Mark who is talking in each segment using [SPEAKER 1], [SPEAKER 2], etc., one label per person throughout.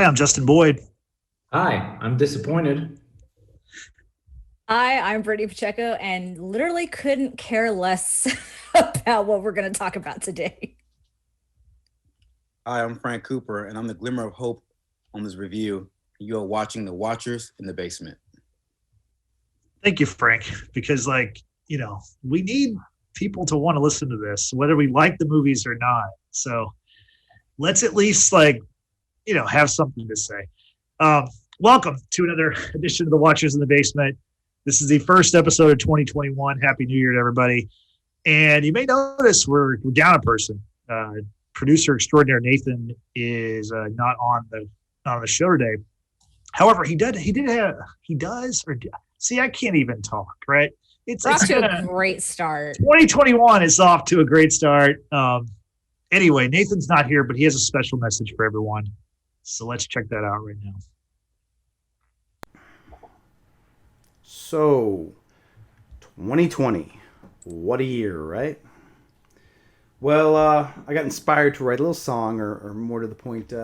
[SPEAKER 1] Hi, I'm Justin Boyd.
[SPEAKER 2] Hi, I'm disappointed.
[SPEAKER 3] Hi, I'm Brittany Pacheco and literally couldn't care less about what we're going to talk about today.
[SPEAKER 4] Hi, I'm Frank Cooper, and I'm the glimmer of hope on this review. You are watching The Watchers in the Basement.
[SPEAKER 1] Thank you, Frank, because we need people to want to listen to this, whether we like the movies or not. So let's at least have something to say. Welcome to another edition of The Watchers in the Basement. This is the first episode of 2021. Happy New Year to everybody. And you may notice we're down a person. Producer extraordinaire Nathan is not on the show today. However, see, I can't even talk, right?
[SPEAKER 3] It's off to a great start.
[SPEAKER 1] 2021 is off to a great start. Anyway, Nathan's not here, but he has a special message for everyone. So let's check that out right now.
[SPEAKER 5] So, 2020, what a year, right? Well, I got inspired to write a little song, or more to the point,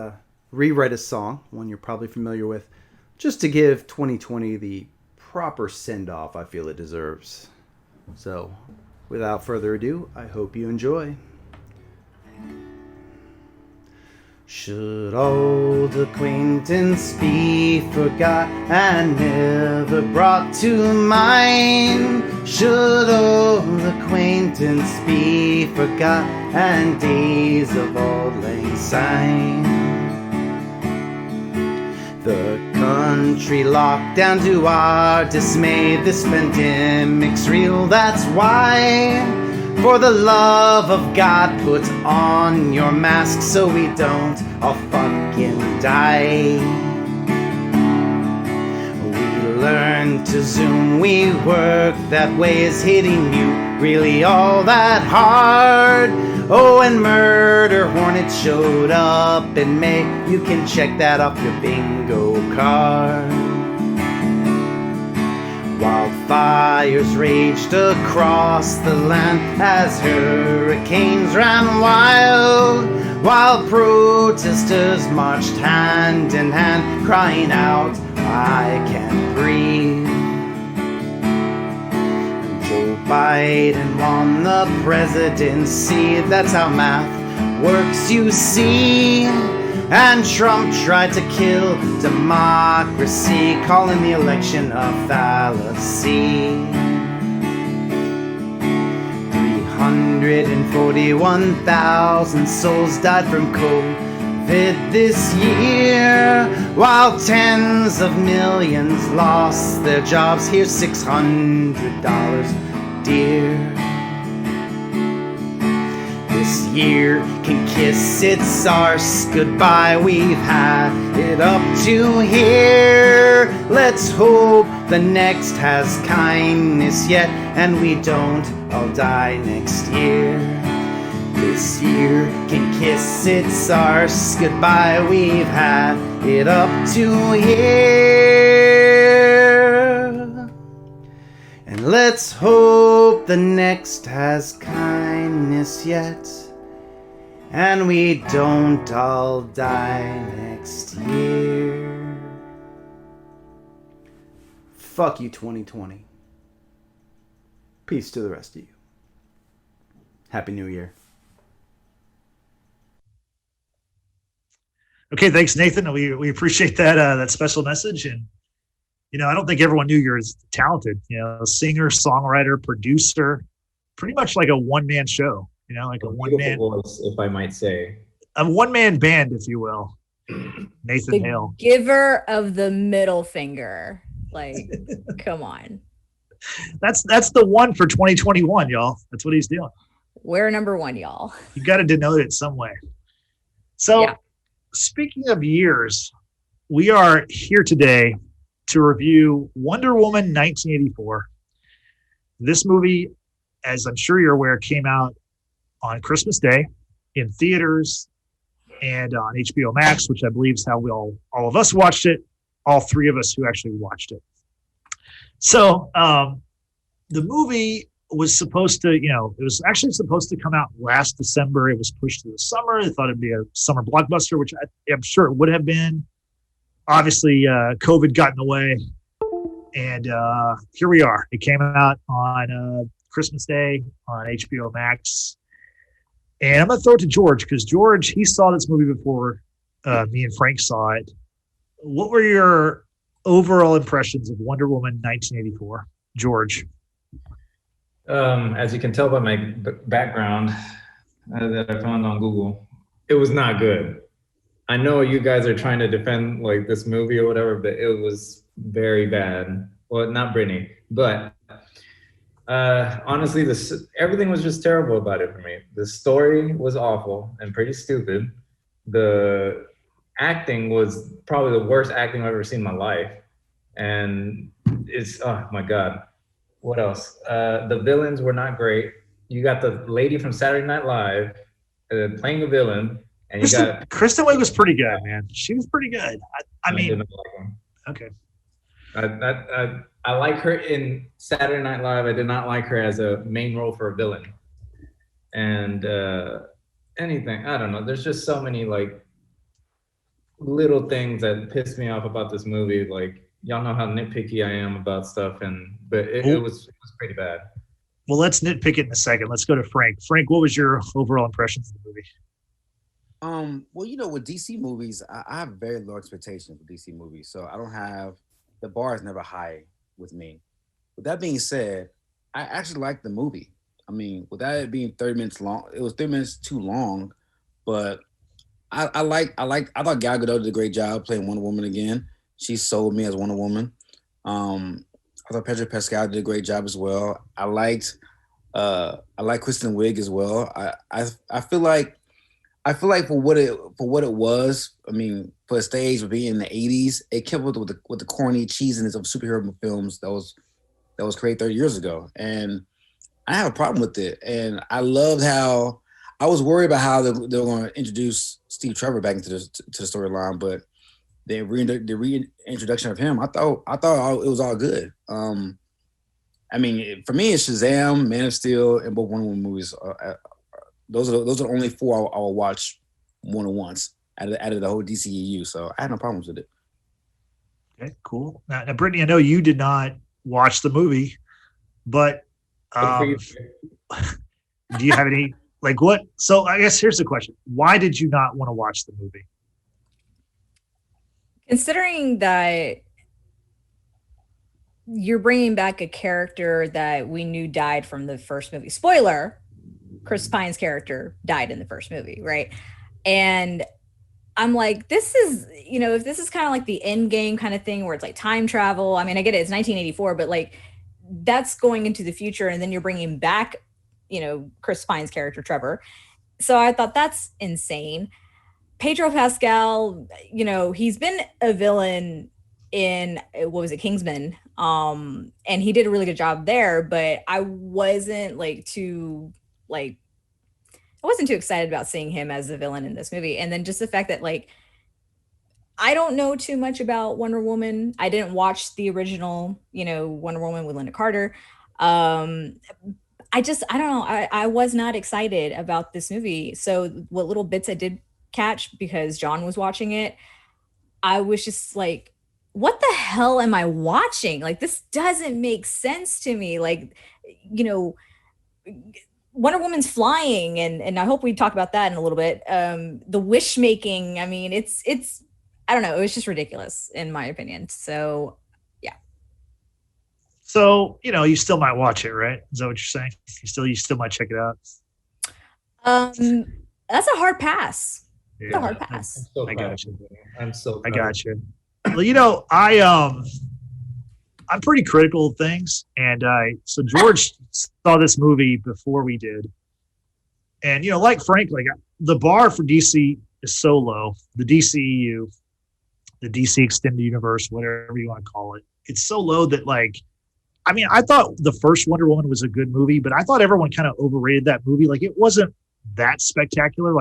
[SPEAKER 5] rewrite a song, one you're probably familiar with, just to give 2020 the proper send-off I feel it deserves. So, without further ado, I hope you enjoy. Should old acquaintance be forgot and never brought to mind? Should old acquaintance be forgot and days of auld lang syne? The country locked down to our dismay. This pandemic's real, that's why. For the love of God, put on your mask so we don't all fucking die. We learned to Zoom, we work that way. Is hitting you really all that hard? Oh, and Murder Hornet showed up in May. You can check that off your bingo card. Wildfires raged across the land as hurricanes ran wild, while protesters marched hand in hand, crying out, I can't breathe. Joe Biden won the presidency, that's how math works, you see. And Trump tried to kill democracy, calling the election a fallacy. 341,000 souls died from COVID this year, while tens of millions lost their jobs. Here's $600, dear. This year can kiss its arse goodbye. We've had it up to here. Let's hope the next has kindness yet, and we don't all die next year. This year can kiss its arse goodbye. We've had it up to here. And let's hope the next has kindness yet, and we don't all die next year. Fuck you, 2020. Peace to the rest of you. Happy New Year.
[SPEAKER 1] Okay, thanks, Nathan. We appreciate that special message. And I don't think everyone knew you're as talented. Singer, songwriter, producer, pretty much like a one-man show. Like a one-man
[SPEAKER 2] voice, if I might say,
[SPEAKER 1] a one-man band, if you will. Nathan Hale,
[SPEAKER 3] giver of the middle finger. Like, come on.
[SPEAKER 1] That's the one for 2021, y'all. That's what he's doing.
[SPEAKER 3] We're number one, y'all.
[SPEAKER 1] You got to denote it some way. So, Speaking of years, we are here today to review Wonder Woman 1984. This movie, as I'm sure you're aware, came out on Christmas Day in theaters and on HBO Max, which I believe is how all of us watched it, all three of us who actually watched it. So the movie was supposed to, it was actually supposed to come out last December. It was pushed to the summer. They thought it'd be a summer blockbuster, which I'm sure it would have been. obviously COVID got in the way, and here we are. It came out on Christmas Day on HBO Max, and I'm gonna throw it to George because George, he saw this movie before me and Frank saw it. What were your overall impressions of Wonder Woman 1984, George?
[SPEAKER 2] As you can tell by my background that I found on Google, it was not good. I know you guys are trying to defend like this movie or whatever, but it was very bad. Well, not Brittany, but honestly, everything was just terrible about it for me. The story was awful and pretty stupid. The acting was probably the worst acting I've ever seen in my life. And it's, oh my God. What else? The villains were not great. You got the lady from Saturday Night Live playing a villain. And you got
[SPEAKER 1] Kristen Wiig was pretty good, man. She was pretty good. I mean,
[SPEAKER 2] didn't like him.
[SPEAKER 1] Okay.
[SPEAKER 2] I like her in Saturday Night Live. I did not like her as a main role for a villain. And anything, I don't know. There's just so many like little things that piss me off about this movie. Like, y'all know how nitpicky I am about stuff, but it was pretty bad.
[SPEAKER 1] Well, let's nitpick it in a second. Let's go to Frank. Frank, what was your overall impressions of the movie?
[SPEAKER 4] Well, you know, with DC movies, I have very low expectations for DC movies, so I don't have the bar is never high with me. With that being said, I actually liked the movie. I mean, without it being 30 minutes long, it was 30 minutes too long, but I thought Gal Gadot did a great job playing Wonder Woman again. She sold me as Wonder Woman. I thought Pedro Pascal did a great job as well. I like Kristen Wiig as well. I feel like for what it was, I mean, for a stage of being in the 80s, it kept with the corny cheesiness of superhero films that was created 30 years ago. And I have a problem with it. And I loved how I was worried about how they were going to introduce Steve Trevor back into the storyline, but the reintroduction of him, I thought it was all good. I mean, for me, it's Shazam, Man of Steel, and both Wonder Woman movies. Those are the only four I will watch more than once out of the whole DCEU. So I had no problems with it.
[SPEAKER 1] Okay, cool. Now, Brittany, I know you did not watch the movie, but do you have any like what? So I guess here's the question: why did you not want to watch the movie?
[SPEAKER 3] Considering that you're bringing back a character that we knew died from the first movie. Spoiler, Chris Pine's character died in the first movie, right? And I'm like, this is, if this is kind of like the end game kind of thing where it's like time travel. I mean, I get it, it's 1984, but like that's going into the future. And then you're bringing back, Chris Pine's character, Trevor. So I thought that's insane. Pedro Pascal, he's been a villain in, what was it, Kingsman? And he did a really good job there, but I wasn't too excited about seeing him as the villain in this movie. And then just the fact that I don't know too much about Wonder Woman. I didn't watch the original, Wonder Woman with Linda Carter. I don't know. I was not excited about this movie. So what little bits I did catch because John was watching it, I was just like, what the hell am I watching? Like, this doesn't make sense to me. Wonder Woman's flying, and I hope we talk about that in a little bit. The wish making, I mean, it's I don't know, it was just ridiculous in my opinion. So yeah.
[SPEAKER 1] So, you still might watch it, right? Is that what you're saying? You still might check it out.
[SPEAKER 3] That's a hard pass.
[SPEAKER 1] Yeah.
[SPEAKER 3] It's a hard pass.
[SPEAKER 1] I got you.
[SPEAKER 2] I
[SPEAKER 1] got you. Well, I'm pretty critical of things, and so George saw this movie before we did, and like Frank, the bar for DC is so low. The DCEU, the DC Extended Universe, whatever you want to call it, it's so low that I thought the first Wonder Woman was a good movie, but I thought everyone kind of overrated that movie. It wasn't that spectacular.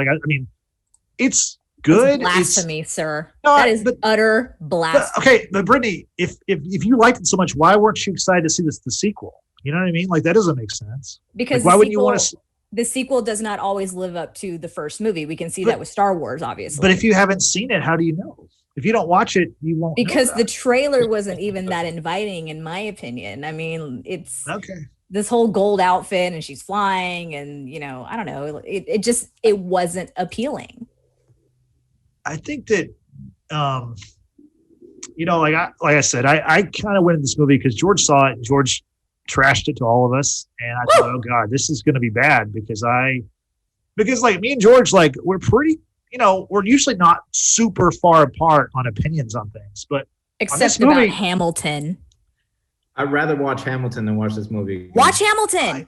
[SPEAKER 1] It's good.
[SPEAKER 3] That's blasphemy, sir.
[SPEAKER 1] No,
[SPEAKER 3] that is utter blasphemy.
[SPEAKER 1] Okay, but Brittany, if you liked it so much, why weren't you excited to see the sequel? You know what I mean? That doesn't make sense.
[SPEAKER 3] Because
[SPEAKER 1] why wouldn't you want to?
[SPEAKER 3] The sequel does not always live up to the first movie. We can see that with Star Wars, obviously.
[SPEAKER 1] But if you haven't seen it, how do you know? If you don't watch it, you won't.
[SPEAKER 3] Because the trailer wasn't even that inviting, in my opinion. I mean, it's
[SPEAKER 1] okay.
[SPEAKER 3] This whole gold outfit and she's flying, and I don't know. It wasn't appealing.
[SPEAKER 1] I think that, like I said, I kind of went in this movie because George saw it and George trashed it to all of us, and I thought, oh God, this is going to be bad because like me and George, like we're pretty, we're usually not super far apart on opinions on things, but
[SPEAKER 3] except about Hamilton.
[SPEAKER 2] I'd rather watch Hamilton than watch this movie.
[SPEAKER 3] Watch Hamilton.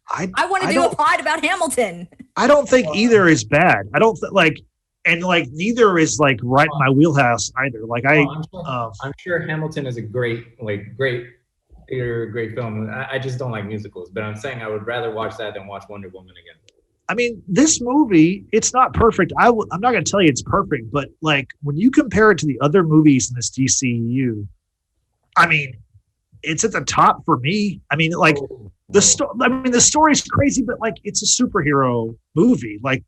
[SPEAKER 3] I want to do a pod about Hamilton.
[SPEAKER 1] I don't think either is bad. I don't neither is like right in my wheelhouse either. Like
[SPEAKER 2] I'm sure Hamilton is a great theater, great film. I just don't like musicals, but I'm saying I would rather watch that than watch Wonder Woman again.
[SPEAKER 1] I mean, this movie, it's not perfect. I'm not going to tell you it's perfect, but like when you compare it to the other movies in this DCEU, I mean, it's at the top for me. I mean, like the story's crazy, but like it's a superhero movie. Like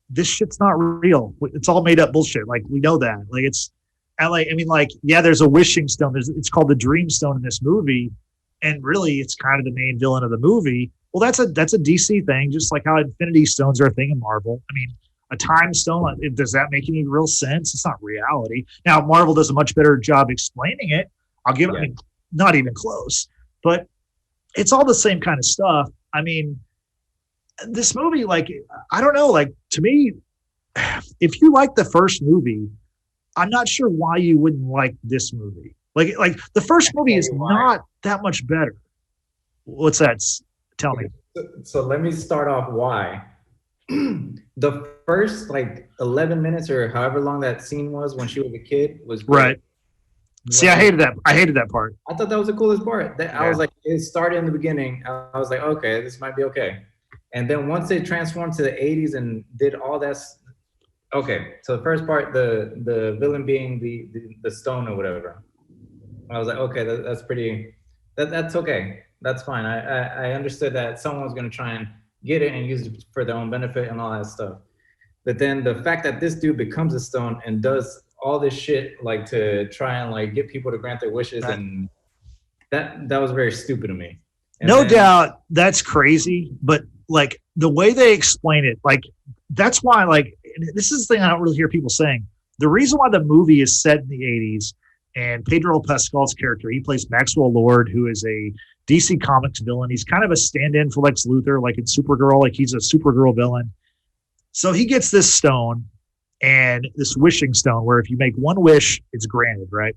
[SPEAKER 1] this shit's not real. It's all made up bullshit. Like we know that. Like there's a wishing stone. It's called the Dream Stone in this movie, and really, it's kind of the main villain of the movie. Well, that's a DC thing, just like how Infinity Stones are a thing in Marvel. I mean, a time stone, does that make any real sense? It's not reality. Now, Marvel does a much better job explaining it. I mean, not even close, but it's all the same kind of stuff. I mean, this movie, like, I don't know, like to me, if you like the first movie, I'm not sure why you wouldn't like this movie. Like the first movie is not that much better. What's that? Tell me.
[SPEAKER 2] So let me start off why. The first 11 minutes or however long that scene was when she was a kid was great.
[SPEAKER 1] Right. See, I hated that part.
[SPEAKER 2] I thought that was the coolest part. I was like, it started in the beginning. I was like, okay, this might be okay. And then once they transformed to the 80s and did all that, okay. So the first part, the villain being the stone or whatever, I was like, okay, that's pretty. That's okay. That's fine. I understood that someone was going to try and get it and use it for their own benefit and all that stuff. But then the fact that this dude becomes a stone and does all this shit to try and get people to grant their wishes, and that was very stupid to me. And
[SPEAKER 1] no doubt that's crazy, but like the way they explain it, like that's why this is the thing I don't really hear people saying. The reason why the movie is set in the 80s and Pedro Pascal's character, he plays Maxwell Lord, who is a DC Comics villain. He's kind of a stand-in for Lex Luthor, like in Supergirl, like he's a Supergirl villain. So he gets this stone, and this wishing stone where if you make one wish, it's granted, right?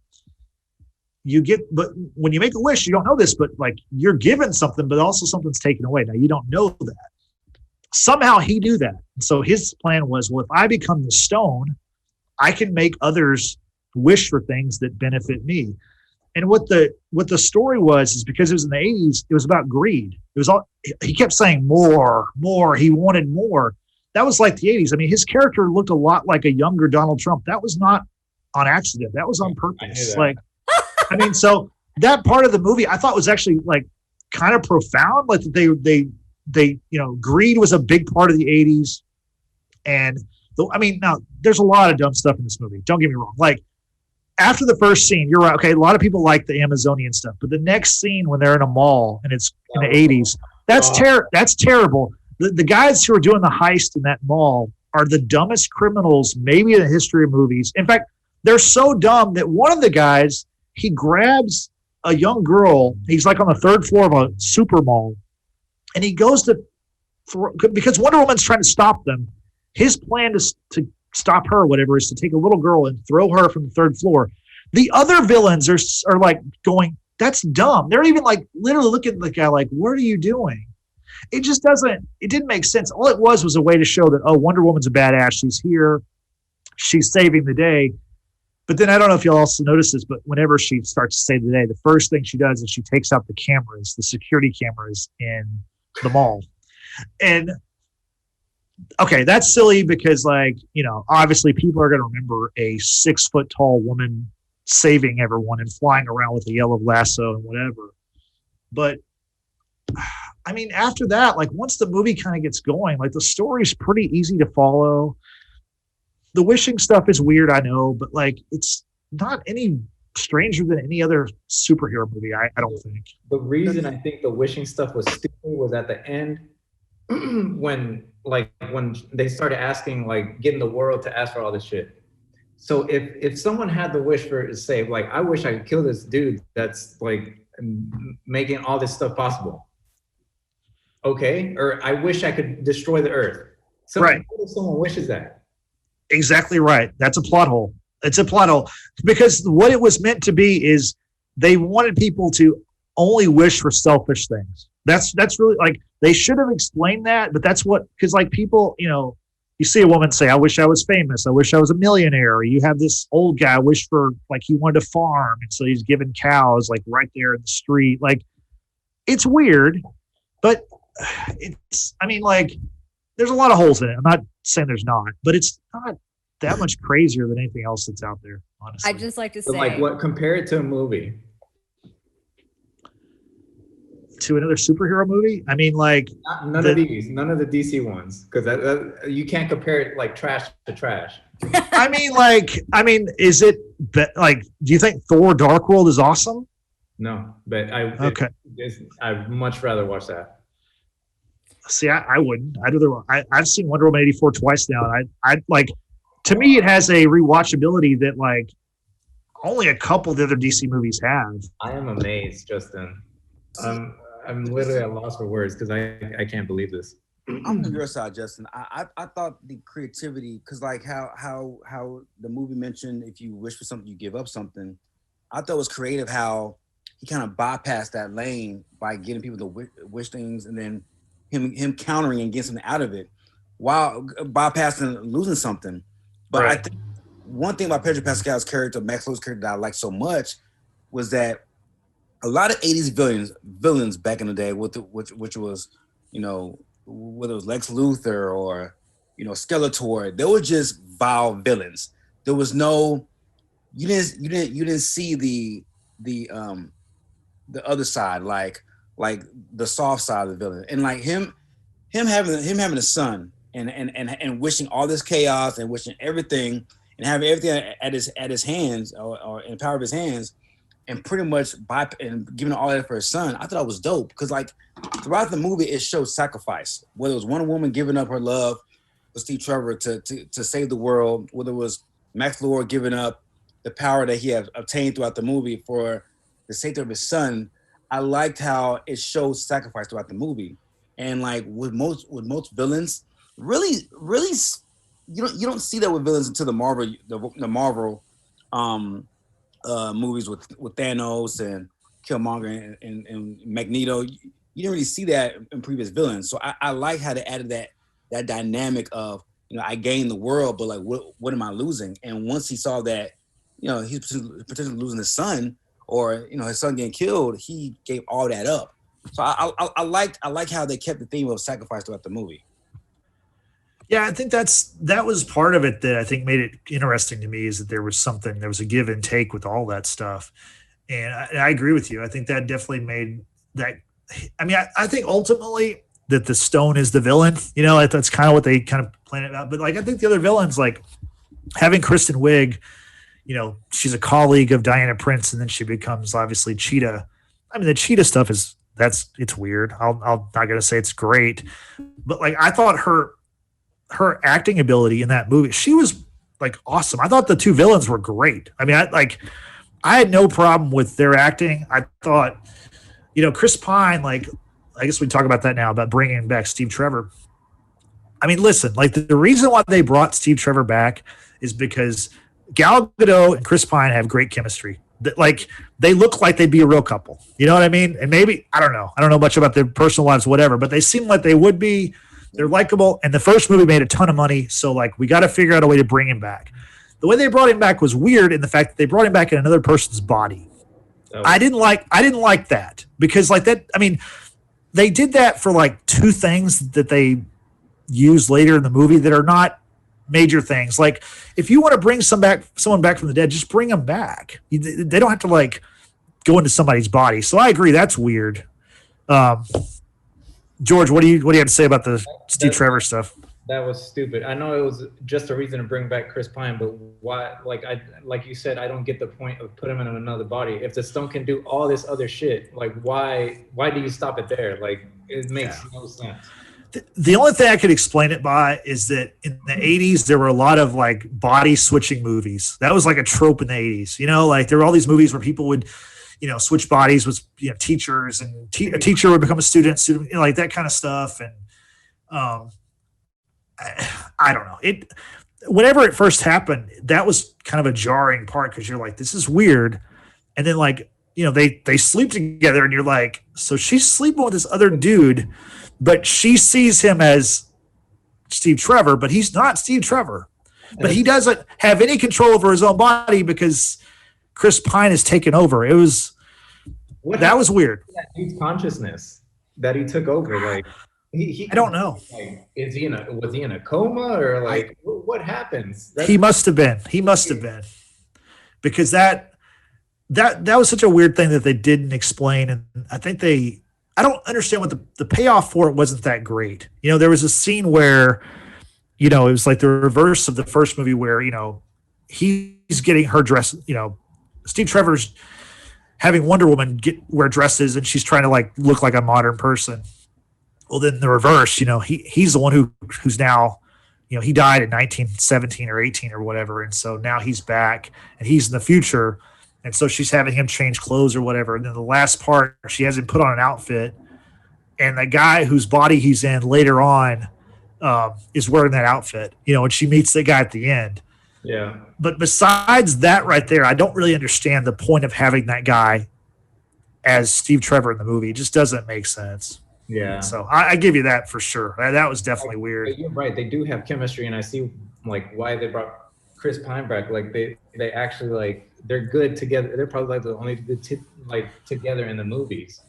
[SPEAKER 1] But when you make a wish, you don't know this, but like you're given something, but also something's taken away. Now you don't know that. Somehow he knew that. So his plan was, well, if I become the stone, I can make others wish for things that benefit me. And what the story was is because it was in the 80s, it was about greed. It was all, he kept saying more, he wanted more. That was like the 80s. I mean, his character looked a lot like a younger Donald Trump. That was not on accident. That was on purpose. So that part of the movie I thought was actually kind of profound. Like they greed was a big part of the 80s. And now there's a lot of dumb stuff in this movie. Don't get me wrong. Like after the first scene, you're right. Okay. A lot of people like the Amazonian stuff, but the next scene when they're in a mall and it's in the 80s, that's terrible. The guys who are doing the heist in that mall are the dumbest criminals maybe in the history of movies. In fact, they're so dumb that one of the guys, he grabs a young girl. He's like on the third floor of a super mall, and he goes to because Wonder Woman's trying to stop them. His plan to stop her, whatever, is to take a little girl and throw her from the third floor. The other villains are like going, that's dumb. They're even literally looking at the guy like, what are you doing? It just didn't make sense. All it was a way to show that, oh, Wonder Woman's a badass. She's here. She's saving the day. But then I don't know if you'll also notice this, but whenever she starts to save the day, the first thing she does is she takes out the cameras, the security cameras in the mall. And okay, that's silly because obviously people are going to remember a 6 foot tall woman saving everyone and flying around with a yellow lasso and whatever. But I mean, after that, once the movie kind of gets going, the story's pretty easy to follow. the wishing stuff is weird, I know, but like it's not any stranger than any other superhero movie. I don't think.
[SPEAKER 2] The reason I think the wishing stuff was stupid was at the end when they started asking, like, getting the world to ask for all this shit. So if someone had the wish for, say, like, I wish I could kill this dude that's like making all this stuff possible. Okay, or I wish I could destroy the earth. So
[SPEAKER 1] right.
[SPEAKER 2] If someone wishes that.
[SPEAKER 1] Exactly right. That's a plot hole. It's a plot hole because what it was meant to be is they wanted people to only wish for selfish things. That's really like they should have explained that, but that's what, because like people, you know, you see a woman say, I wish I was famous. I wish I was a millionaire. Or you have this old guy wish for, like, he wanted to farm. And so he's giving cows like right there in the street. Like, it's weird, but it's, I mean, like, there's a lot of holes in it. I'm not saying there's not, but it's not that much crazier than anything else that's out there, honestly.
[SPEAKER 3] I'd just like to say,
[SPEAKER 2] like, what, compare it to a movie.
[SPEAKER 1] To another superhero movie? I mean, like
[SPEAKER 2] none of these, none of the DC ones, because you can't compare it like trash to trash.
[SPEAKER 1] I mean, is it like? Do you think Thor: Dark World is awesome?
[SPEAKER 2] No, but I'd much rather watch that.
[SPEAKER 1] See, I wouldn't. I've seen Wonder Woman 84 twice now, and I like. To me, it has a rewatchability that like only a couple of the other DC movies have.
[SPEAKER 2] I am amazed, Justin. I'm literally at a loss for words because I can't believe this.
[SPEAKER 4] I'm on your side, Justin. I thought the creativity, because like how the movie mentioned, if you wish for something, you give up something. I thought it was creative how he kind of bypassed that lane by getting people to wish things, and then him countering and getting something out of it, while bypassing losing something. But right. I think one thing about Pedro Pascal's character, Max Luthor's character, that I liked so much was that a lot of 80s villains back in the day, which was, you know, whether it was Lex Luthor or, you know, Skeletor, they were just vile villains. There was no, you didn't see the other side, like the soft side of the villain, and like him having a son and wishing all this chaos and wishing everything and having everything at his hands or in the power of his hands. And pretty much and giving all that for his son, I thought it was dope because like throughout the movie it showed sacrifice. Whether it was one woman giving up her love for Steve Trevor to save the world, whether it was Max Luthor giving up the power that he had obtained throughout the movie for the safety of his son, I liked how it showed sacrifice throughout the movie. And like with most villains, really you don't see that with villains until the Marvel movies with Thanos and Killmonger and Magneto. You didn't really see that in previous villains. So I like how they added that dynamic of, you know, I gained the world, but like what am I losing? And once he saw that, you know, he's potentially losing his son, or, you know, his son getting killed, he gave all that up. So I like how they kept the theme of sacrifice throughout the movie.
[SPEAKER 1] Yeah, I think that was part of it that I think made it interesting to me, is that there was a give and take with all that stuff. And I agree with you. I think that definitely made that. I mean, I think ultimately that the stone is the villain, you know, that's kind of what they kind of planned it out. But like, I think the other villains, like having Kristen Wiig, you know, she's a colleague of Diana Prince, and then she becomes obviously Cheetah. I mean, the Cheetah stuff it's weird. I'm not going to say it's great, but like, I thought her acting ability in that movie, she was like awesome. I thought the two villains were great. I mean, I had no problem with their acting. I thought, you know, Chris Pine, like, I guess we talk about that now, about bringing back Steve Trevor. I mean, listen, like the reason why they brought Steve Trevor back is because Gal Gadot and Chris Pine have great chemistry. Like, they look like they'd be a real couple. You know what I mean? And maybe, I don't know much about their personal lives, whatever, but they seem like they would be. They're likable, and the first movie made a ton of money, so like we got to figure out a way to bring him back. The way they brought him back was weird in the fact that they brought him back in another person's body. Oh. I didn't like that, because like that, I mean, they did that for like two things that they use later in the movie that are not major things. Like, if you want to bring someone back from the dead, just bring them back. They don't have to like go into somebody's body. So I agree, that's weird. George, what do you have to say about the Steve Trevor stuff?
[SPEAKER 2] That was stupid. I know it was just a reason to bring back Chris Pine, but why? Like you said, I don't get the point of putting him in another body. If the stone can do all this other shit, like why do you stop it there? Like it makes no sense.
[SPEAKER 1] The only thing I could explain it by is that in the 80s, there were a lot of like body switching movies. That was like a trope in the 80s. You know, like there were all these movies where people would, you know, switch bodies with, you know, teachers, and a teacher would become a student, you know, like that kind of stuff. And I don't know. Whenever it first happened, that was kind of a jarring part because you're like, this is weird. And then like, you know, they sleep together and you're like, so she's sleeping with this other dude, but she sees him as Steve Trevor, but he's not Steve Trevor. But he doesn't have any control over his own body because Chris Pine has taken over. That was weird.
[SPEAKER 2] That dude's consciousness that he took over, like
[SPEAKER 1] I don't know.
[SPEAKER 2] Like, was he in a coma or like what happens?
[SPEAKER 1] He must have been. Because that was such a weird thing that they didn't explain, and I think I don't understand what the payoff for it wasn't that great. You know, there was a scene where, you know, it was like the reverse of the first movie where, you know, he's getting her dress, you know, Steve Trevor's having Wonder Woman wear dresses and she's trying to like look like a modern person. Well, then the reverse, you know, he's the one who's now, you know, he died in 1917 or 18 or whatever. And so now he's back and he's in the future. And so she's having him change clothes or whatever. And then the last part, she has him put on an outfit. And the guy whose body he's in later on is wearing that outfit, you know, and she meets the guy at the end.
[SPEAKER 2] Yeah.
[SPEAKER 1] But besides that right there, I don't really understand the point of having that guy as Steve Trevor in the movie. It just doesn't make sense.
[SPEAKER 2] Yeah.
[SPEAKER 1] So I give you that for sure. That was definitely weird.
[SPEAKER 2] You're right. They do have chemistry, and I see like why they brought Chris Pine back. Like they actually like they're good together. They're probably like the only good together in the movies.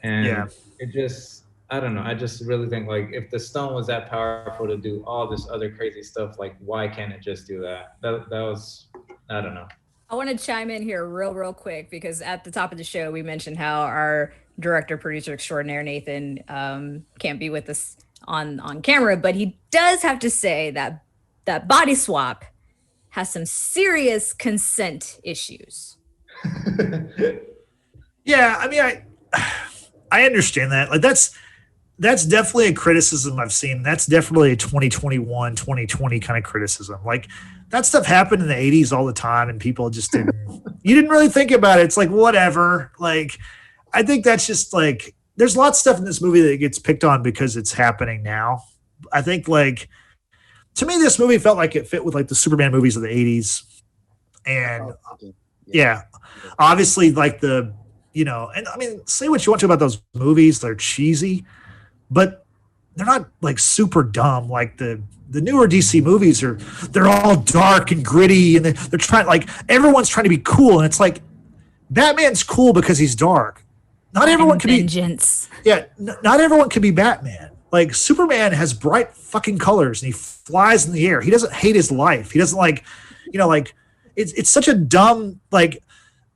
[SPEAKER 2] And it just I don't know. I just really think like if the stone was that powerful to do all this other crazy stuff, like why can't it just do that? That was I don't know.
[SPEAKER 3] I want to chime in here real quick because at the top of the show we mentioned how our director, producer extraordinaire Nathan can't be with us on camera, but he does have to say that Body Swap has some serious consent issues.
[SPEAKER 1] Yeah, I mean, I understand that. Like that's definitely a criticism I've seen. That's definitely a 2021, 2020 kind of criticism. Like that stuff happened in the 80s all the time and people just didn't you didn't really think about it. It's like whatever. Like I think that's just like there's lots of stuff in this movie that gets picked on because it's happening now. I think like to me this movie felt like it fit with like the Superman movies of the 80s. And yeah, obviously like the you know, and I mean say what you want to about those movies, they're cheesy, but they're not like super dumb like the newer DC movies they're all dark and gritty and they're trying like everyone's trying to be cool and it's like Batman's cool because he's dark. Not everyone can
[SPEAKER 3] vengeance.
[SPEAKER 1] Not everyone can be Batman. Like Superman has bright fucking colors and he flies in the air. He doesn't hate his life. He doesn't like, you know, like it's such a dumb like.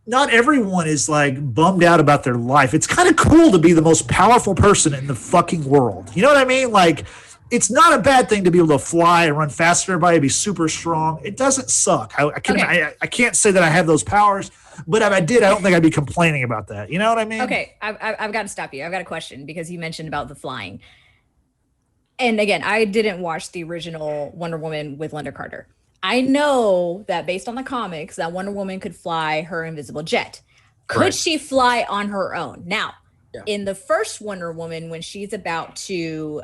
[SPEAKER 1] Not everyone is like bummed out about their life. It's kind of cool to be the most powerful person in the fucking world. You know what I mean? Like, it's not a bad thing to be able to fly and run faster than everybody, be super strong. It doesn't suck. I can't say that I have those powers, but if I did, I don't think I'd be complaining about that. You know what I mean?
[SPEAKER 3] Okay, I've got to stop you. I've got a question because you mentioned about the flying. And again, I didn't watch the original Wonder Woman with Linda Carter. I know that based on the comics that Wonder Woman could fly her invisible jet. Could she fly on her own? Now, in the first Wonder Woman, when she's about to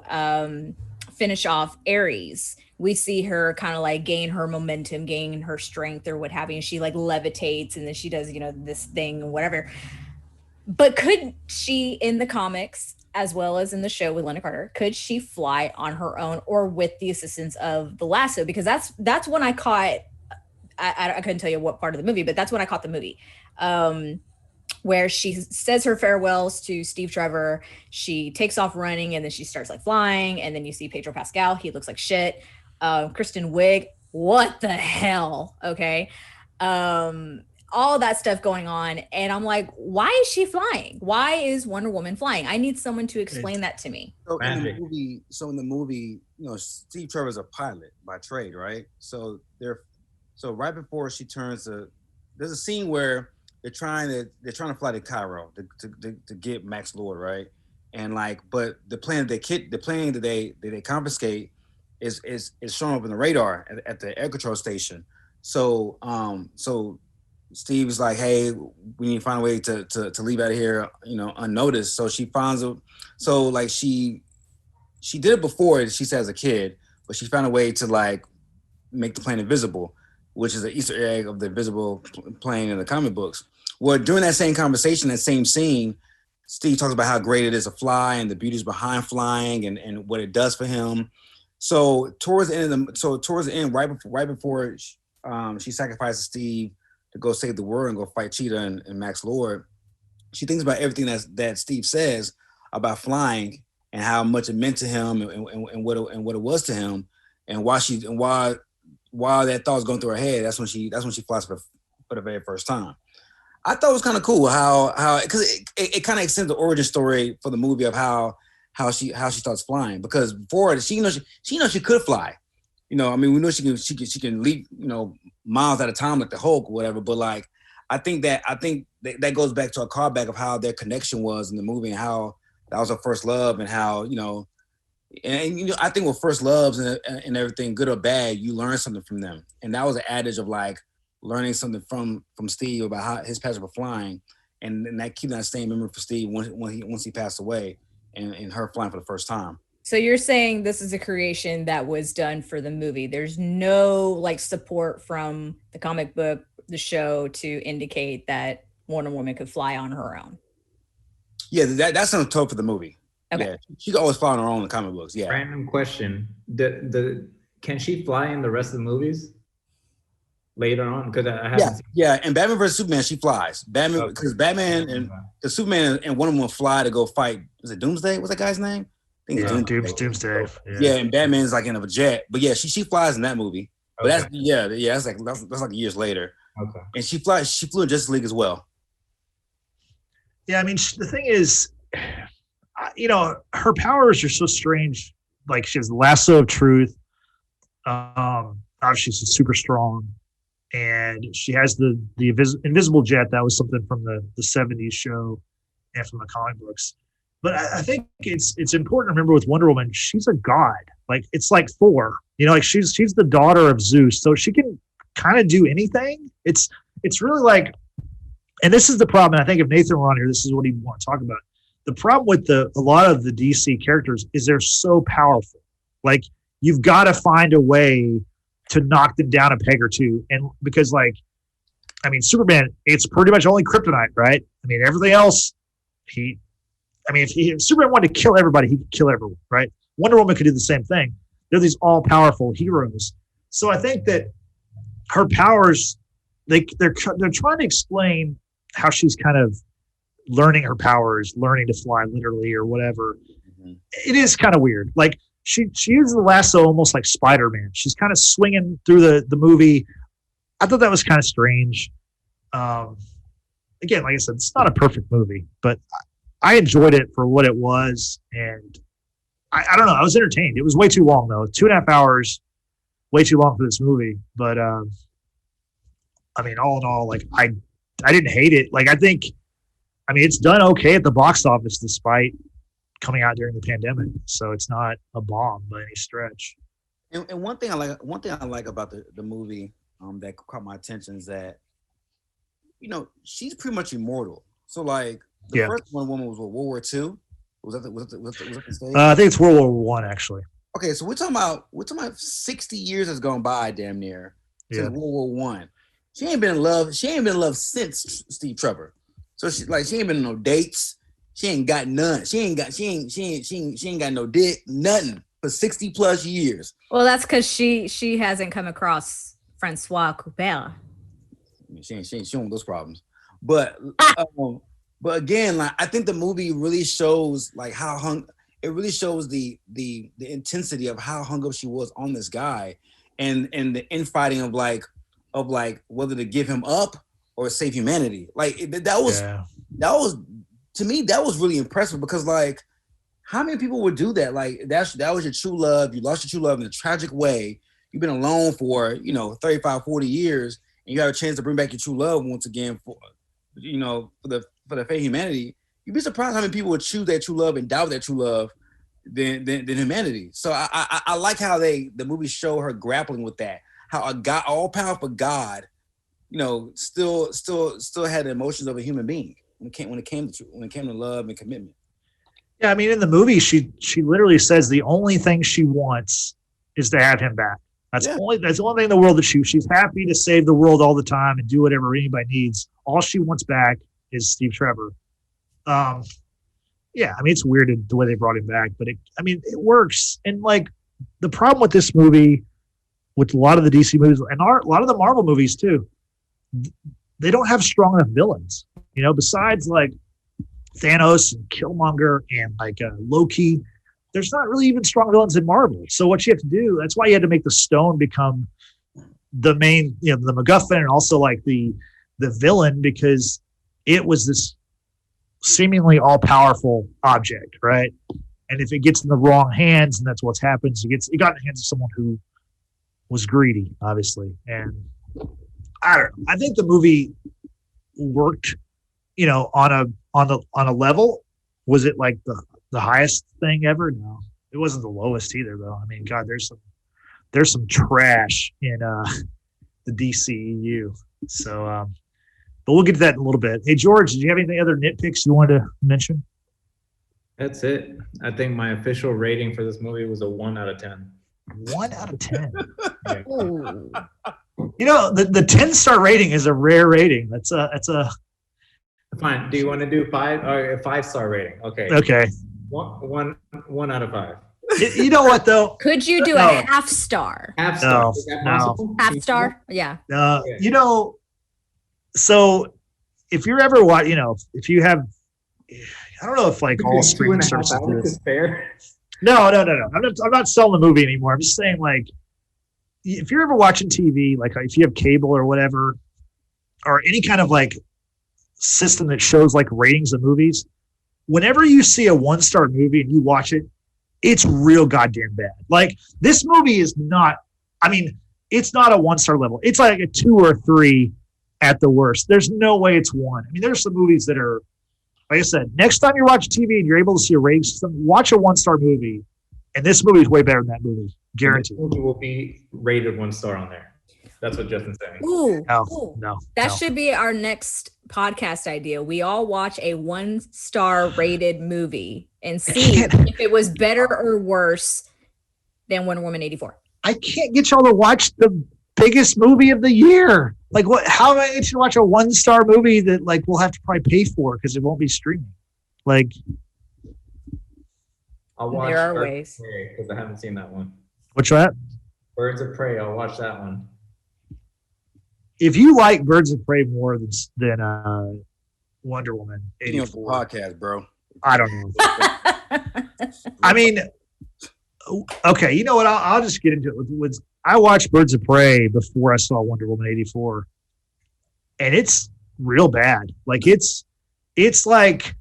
[SPEAKER 3] finish off Ares, we see her kind of like gain her momentum, gain her strength or what have you. And she like levitates and then she does, you know, this thing or whatever. But could she in the comics as well as in the show with Linda Carter, could she fly on her own or with the assistance of the lasso? Because that's when I caught, I couldn't tell you what part of the movie, but that's when I caught the movie, where she says her farewells to Steve Trevor. She takes off running and then she starts like flying. And then you see Pedro Pascal. He looks like shit. Kristen Wiig. What the hell? Okay. all that stuff going on. And I'm like, why is she flying? Why is Wonder Woman flying? I need someone to explain that to me.
[SPEAKER 4] So in the
[SPEAKER 2] Magic.
[SPEAKER 4] movie, Steve Trevor's a pilot by trade, right? So right before she turns there's a scene where they're trying to fly to Cairo to get Max Lord, right? And but the plane that they confiscate is showing up in the radar at the air control station. So Steve's like, hey, we need to find a way to leave out of here, unnoticed. So she finds a, so she did it before, she said, as a kid, but she found a way to make the plane invisible, which is an Easter egg of the invisible plane in the comic books. Well, during that same conversation, that same scene, Steve talks about how great it is to fly and the beauties behind flying and what it does for him. So towards the end, right before she sacrifices Steve to go save the world and go fight Cheetah and Max Lord, she thinks about everything that Steve says about flying and how much it meant to him and what it was to him, and while that thought was going through her head, that's when she flies for the very first time. I thought it was kind of cool how because it kind of extends the origin story for the movie of how she starts flying, because before she knows she could fly. We know she can leap, miles at a time like the Hulk or whatever. But I think that goes back to a callback of how their connection was in the movie and how that was her first love, and how I think with first loves and everything, good or bad, you learn something from them. And that was an adage of learning something from Steve about how his passion for flying, and that keeping that same memory for Steve once he passed away, and her flying for the first time.
[SPEAKER 3] So you're saying this is a creation that was done for the movie. There's no support from the comic book, the show, to indicate that Wonder Woman could fly on her own.
[SPEAKER 2] Yeah, that's something told for the movie.
[SPEAKER 3] Okay.
[SPEAKER 2] Yeah, she could always fly on her own in the comic books. Yeah.
[SPEAKER 6] Random question: can she fly in the rest of the movies later on? Because I haven't.
[SPEAKER 2] Yeah. And Batman vs Superman, she flies. Batman, because Batman and the Superman and Wonder Woman fly to go fight. Was it Doomsday? What's that guy's name? I think it's
[SPEAKER 1] Doomsday.
[SPEAKER 2] Yeah, and Batman's in a jet. But yeah, she flies in that movie. But that's years later.
[SPEAKER 6] Okay.
[SPEAKER 2] And she flew in Justice League as well.
[SPEAKER 1] Yeah, the thing is, her powers are so strange. She has the lasso of truth. Obviously, she's super strong, and she has the invisible jet. That was something from the 70s show and from the comic books. But I think it's important to remember with Wonder Woman, she's a god. It's like Thor. She's the daughter of Zeus, so she can kind of do anything. It's really and this is the problem. And I think if Nathan were on here, this is what he'd want to talk about. The problem with a lot of the DC characters is they're so powerful. You've got to find a way to knock them down a peg or two. And because Superman, it's pretty much only kryptonite, right? Everything else, if Superman wanted to kill everybody, he could kill everyone, right? Wonder Woman could do the same thing. They're these all powerful heroes. So I think that her powers, they're trying to explain how she's kind of learning her powers, learning to fly literally or whatever. Mm-hmm. It is kind of weird. She uses the lasso almost like Spider-Man. She's kind of swinging through the movie. I thought that was kind of strange. Again, like I said, it's not a perfect movie, but I enjoyed it for what it was. And I don't know. I was entertained. It was way too long, though. 2.5 hours, way too long for this movie. But, all in all, I didn't hate it. I think, it's done okay at the box office despite coming out during the pandemic. So it's not a bomb by any stretch.
[SPEAKER 4] And one thing I like about the movie that caught my attention is that, she's pretty much immortal. So the first Wonder Woman was World War II. Was that the stage?
[SPEAKER 1] I think it's World War I, actually.
[SPEAKER 4] Okay, so we're talking about 60 years has gone by, damn near, since World War I. She ain't been in love. She ain't been in love since Steve Trevor. So she ain't been in no dates. She ain't got none. She ain't got no dick, nothing for 60 plus years.
[SPEAKER 3] Well, that's because she hasn't come across Francois Couper.
[SPEAKER 4] She ain't showing those problems. But again, I think the movie really shows it really shows the intensity of how hung up she was on this guy, and the infighting of whether to give him up or save humanity. Like that was to me, that was really impressive because like how many people would do that? Like that was your true love. You lost your true love in a tragic way. You've been alone for, 35, 40 years, and you have a chance to bring back your true love once again for the fate of humanity. You'd be surprised how many people would choose their true love and doubt their true love than humanity. So I like how the movie show her grappling with that. How a God, all powerful God, still had the emotions of a human being when it came to love and commitment.
[SPEAKER 1] Yeah, I mean, in the movie, she literally says the only thing she wants is to have him back. That's the only thing in the world that she's happy to save the world all the time and do whatever anybody needs. All she wants back is Steve Trevor. Yeah, I mean, it's weird the way they brought him back, but it works. And like the problem with this movie, with a lot of the DC movies and a lot of the Marvel movies too, they don't have strong enough villains. Besides like Thanos and Killmonger and like Loki, there's not really even strong villains in Marvel. So what you have to do, that's why you had to make the Stone become the main, the MacGuffin, and also like the villain, because it was this seemingly all-powerful object, right? And if it gets in the wrong hands, and that's what's happened, it got in the hands of someone who was greedy, obviously. And I don't know. I think the movie worked, on a level. Was it like the highest thing ever? No, it wasn't the lowest either, though. I mean, God, there's some trash in the DCEU. So, but we'll get to that in a little bit. Hey, George, did you have any other nitpicks you wanted to mention?
[SPEAKER 6] That's it. I think my official rating for this movie was a 1 out of 10.
[SPEAKER 1] 1 out of 10.
[SPEAKER 6] Yeah.
[SPEAKER 1] The 10-star rating is a rare rating. That's a
[SPEAKER 6] Fine. Do you want to do 5 or a 5-star rating? Okay.
[SPEAKER 1] Okay.
[SPEAKER 6] One out of 5.
[SPEAKER 1] You know what though?
[SPEAKER 3] Could you do a half star?
[SPEAKER 6] Half star.
[SPEAKER 1] No,
[SPEAKER 6] Is that
[SPEAKER 1] no.
[SPEAKER 6] possible?
[SPEAKER 3] Half star? Yeah.
[SPEAKER 1] So if you're ever if you have, I don't know if like all streaming
[SPEAKER 6] 2.5
[SPEAKER 1] services do
[SPEAKER 6] hours
[SPEAKER 1] this.
[SPEAKER 6] is fair.
[SPEAKER 1] No. I'm not selling the movie anymore. I'm just saying, like, if you're ever watching TV, like if you have cable or whatever, or any kind of like system that shows like ratings of movies, whenever you see a 1-star movie and you watch it, it's real goddamn bad. Like this movie is not, I mean, it's not a 1-star level. It's like a 2 or 3 at the worst. There's no way it's 1. I mean, there's some movies that are, like I said, next time you watch TV and you're able to see a rating system, watch a 1-star movie, and this movie is way better than that movie, guaranteed.
[SPEAKER 6] This movie will be rated 1 star on there. That's what Justin's saying.
[SPEAKER 3] Ooh.
[SPEAKER 1] No.
[SPEAKER 3] That should be our next podcast idea. We all watch a 1-star rated movie and see if it was better or worse than Wonder Woman 84.
[SPEAKER 1] I can't get y'all to watch the biggest movie of the year. Like, what? How am I going to watch a 1-star movie that like we'll have to probably pay for because it won't be streaming? Like,
[SPEAKER 6] I'll watch
[SPEAKER 3] There are
[SPEAKER 6] Birds
[SPEAKER 3] ways.
[SPEAKER 6] of Prey because I haven't seen that one.
[SPEAKER 1] what's that?
[SPEAKER 6] Birds of Prey. I'll watch that one.
[SPEAKER 1] If you like Birds of Prey more than Wonder Woman
[SPEAKER 4] The
[SPEAKER 1] 84,
[SPEAKER 4] podcast, bro.
[SPEAKER 1] I don't know. I mean, okay, you know what? I'll just get into it. With I watched Birds of Prey before I saw Wonder Woman 84, and it's real bad. Like it's like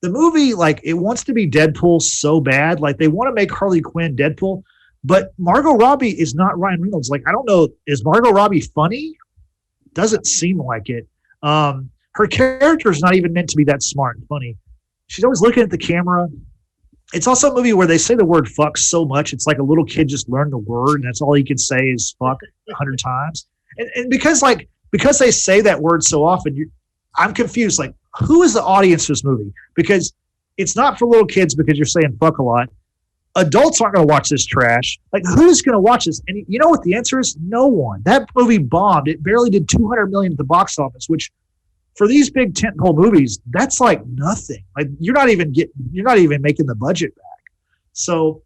[SPEAKER 1] the movie, like it wants to be Deadpool so bad. Like they want to make Harley Quinn Deadpool, but Margot Robbie is not Ryan Reynolds. Like I don't know, is Margot Robbie funny? Doesn't seem like it. Her character is not even meant to be that smart and funny. She's always looking at the camera. It's also a movie where they say the word fuck so much. It's like a little kid just learned the word and that's all he can say is fuck 100 times. And because they say that word so often, I'm confused. Like, who is the audience for this movie? Because it's not for little kids because you're saying fuck a lot. Adults aren't going to watch this trash. Like, who's going to watch this? And you know what the answer is? No one. That movie bombed. It barely did $200 million at the box office, which for these big tentpole movies, that's like nothing. Like you're not even making the budget back. So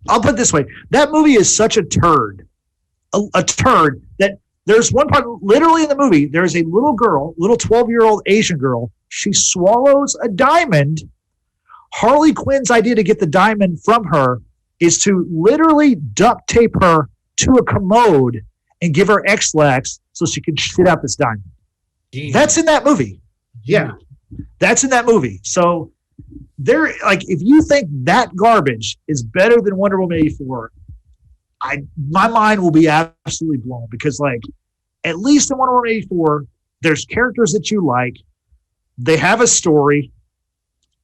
[SPEAKER 1] I'll put it this way. That movie is such a turd, a turd that there's one part literally in the movie. There's a little girl, little 12-year-old Asian girl. She swallows a diamond. Harley Quinn's idea to get the diamond from her is to literally duct tape her to a commode and give her X-Lax so she can shit out this diamond.
[SPEAKER 6] Genius.
[SPEAKER 1] That's in that movie. Yeah, that's in that movie. So there, like, if you think that garbage is better than Wonder Woman 84, my mind will be absolutely blown, because, like, at least in Wonder Woman 84, there's characters that you like. They have a story.